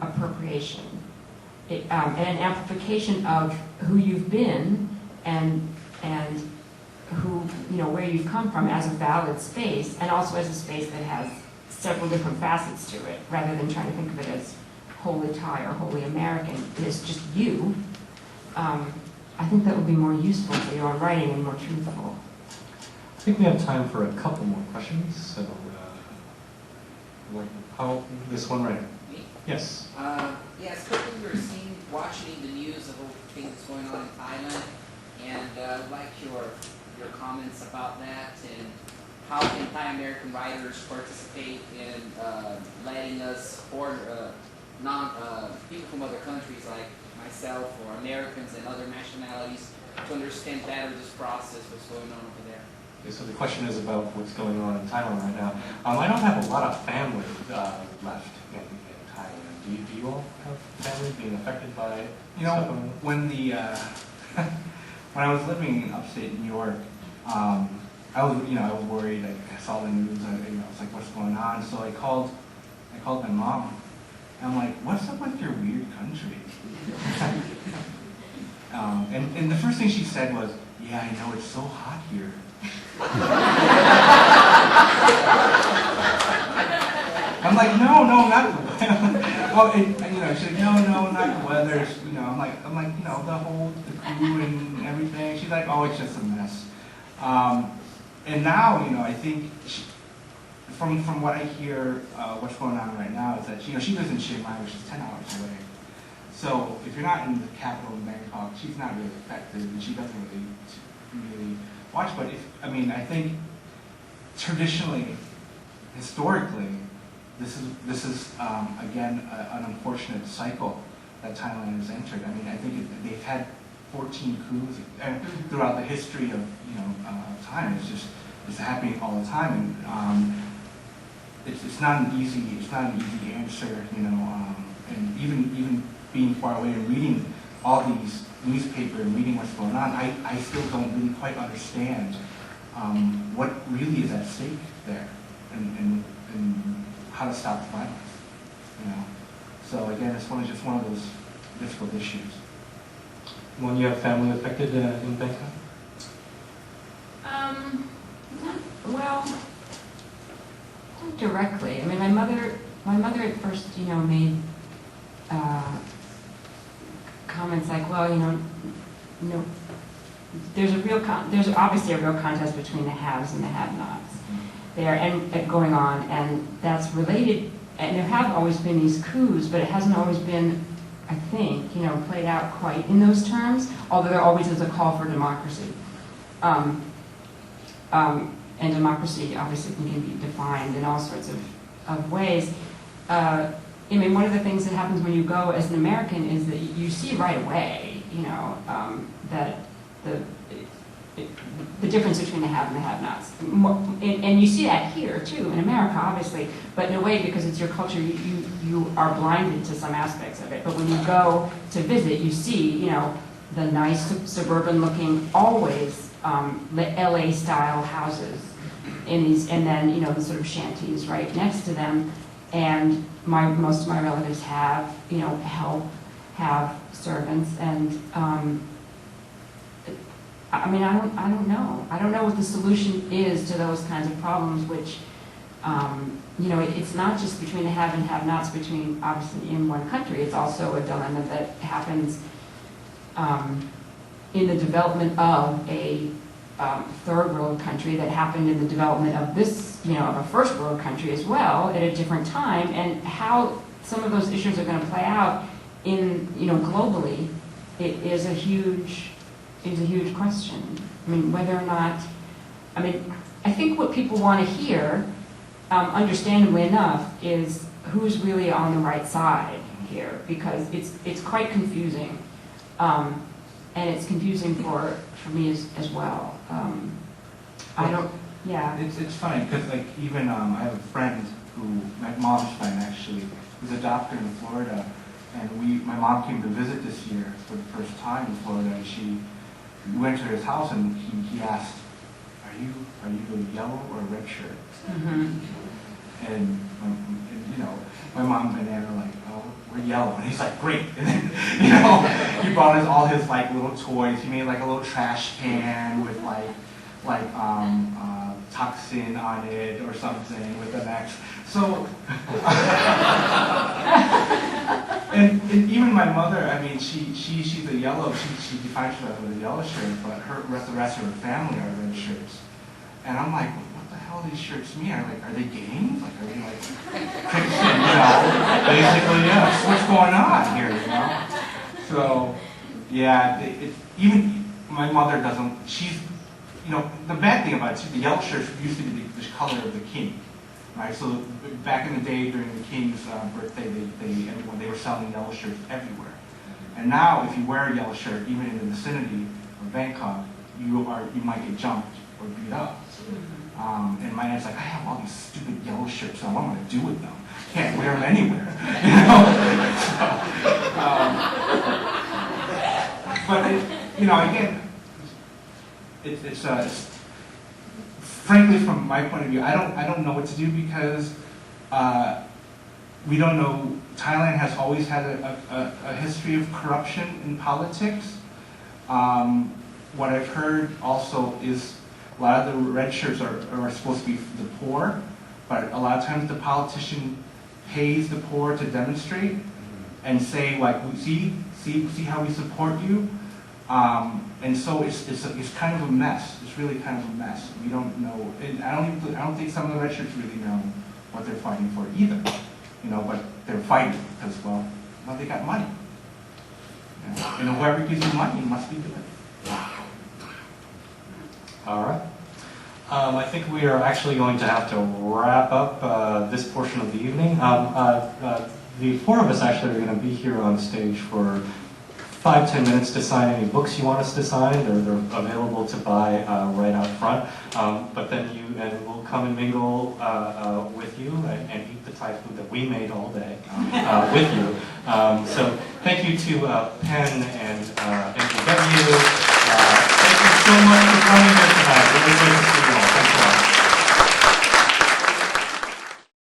appropriation, and an amplification of who you've been and who, where you've come from as a valid space, and also as a space that has several different facets to it, rather than trying to think of it as wholly Thai or wholly American. It's just you. I think that would be more useful for your own writing and more truthful. I think we have time for a couple more questions. So, this one right here. Me? Yes. Yes, quickly we were watching the news of all the things going on in Thailand, and I'd like your comments about that, and how can Thai American writers participate in letting us, or people from other countries like myself or Americans and other nationalities, to understand better this process, what's going on over there. Okay, so the question is about what's going on in Thailand right now. I don't have a lot of family left in Thailand. Do you all have family being affected by stuff going on? When the when I was living in upstate New York, I was worried. I saw the news. I was like, what's going on? So I called my mom. And I'm like, what's up with your weird country? And the first thing she said was, yeah, I know, it's so hot here. I'm like, no, not the weather. She said, no, not the weather. I'm like, the crew and everything. She's like, oh, it's just a mess. And now, I think from what I hear, what's going on right now is that she lives in Chiang Mai, which is 10 hours away. So if you're not in the capital in Bangkok, she's not really affected, and she doesn't really watch. But I think traditionally, historically, this is again an unfortunate cycle that Thailand has entered. I think they've had 14 coups throughout the history of time. It's happening all the time, and it's not an easy answer, and even being far away and reading all these newspaper and reading what's going on, I still don't really quite understand what really is at stake there, and how to stop the violence. So again, it's just one of those difficult issues. When you have family affected in Bangkok? Well, not directly. My mother at first, made comments like, well, there's obviously a real contest between the haves and the have-nots there, and going on, and that's related. And there have always been these coups, but it hasn't always been, I think, played out quite in those terms, although there always is a call for democracy. And democracy obviously can be defined in all sorts of ways. One of the things that happens when you go as an American is that you see right away, that the difference between the have and the have-nots. And you see that here, too, in America, obviously, but in a way, because it's your culture, you are blinded to some aspects of it. But when you go to visit, you see, the nice suburban-looking, always LA-style houses in these, and then, the sort of shanties right next to them. And most of my relatives have, help, have servants, and I don't know. I don't know what the solution is to those kinds of problems, which you know, it's not just between the have and have-nots between, obviously, in one country. It's also a dilemma that happens in the development of a third world country that happened in the development of this, you know, of a first world country as well at a different time, and how some of those issues are going to play out in, you know, globally, it is a huge question. I mean, whether or not, I mean, I think what people want to hear, understandably enough, is who's really on the right side here, because it's quite confusing, and it's confusing for me as well. I don't, yeah. It's funny because like even I have a friend who, my mom's friend actually, who's a doctor in Florida, and my mom came to visit this year for the first time in Florida, and we went to his house and he asked, are you a yellow or a red shirt? Mm-hmm. And you know, my mom and dad are like, oh, we're yellow. And he's like, great. And then, you know, he brought us all his like little toys. He made like a little trash can with like toxin on it or something with an X. So, and even my mother, I mean, she's a yellow. She defines herself with a yellow shirt, but the rest of her family are red shirts. And I'm like, what the hell these shirts mean? Are they games? Like, are they like Christian? You know, basically, yeah. What's going on here? You know. So, yeah. Even my mother doesn't. She's, you know, the bad thing about it, the yellow shirts used to be the color of the king, right? So back in the day during the king's birthday, they were selling yellow shirts everywhere. And now, if you wear a yellow shirt, even in the vicinity of Bangkok, you might get jumped or beat up. And my aunt's like, I have all these stupid yellow shirts, so what am I going to do with them? Can't wear them anywhere, you know. But you know, again, it's frankly, from my point of view, I don't know what to do because we don't know. Thailand has always had a history of corruption in politics. What I've heard also is a lot of the red shirts are supposed to be the poor, but a lot of times the politician pays the poor to demonstrate and say like, see how we support you. And so it's kind of a mess. It's really kind of a mess. We don't know. And I don't think some of the red shirts really know what they're fighting for either. You know, but they're fighting because well they got money. You know? And whoever gives you money must be good. All right. I think we are actually going to have to wrap up this portion of the evening. The four of us actually are going to be here on stage for 5-10 minutes to sign any books you want us to sign. They're available to buy right out front. But then we'll come and mingle with you and eat the Thai food that we made all day with you. So thank you to Penn and NGW. Thank you so much for coming here tonight. Really great to see you all.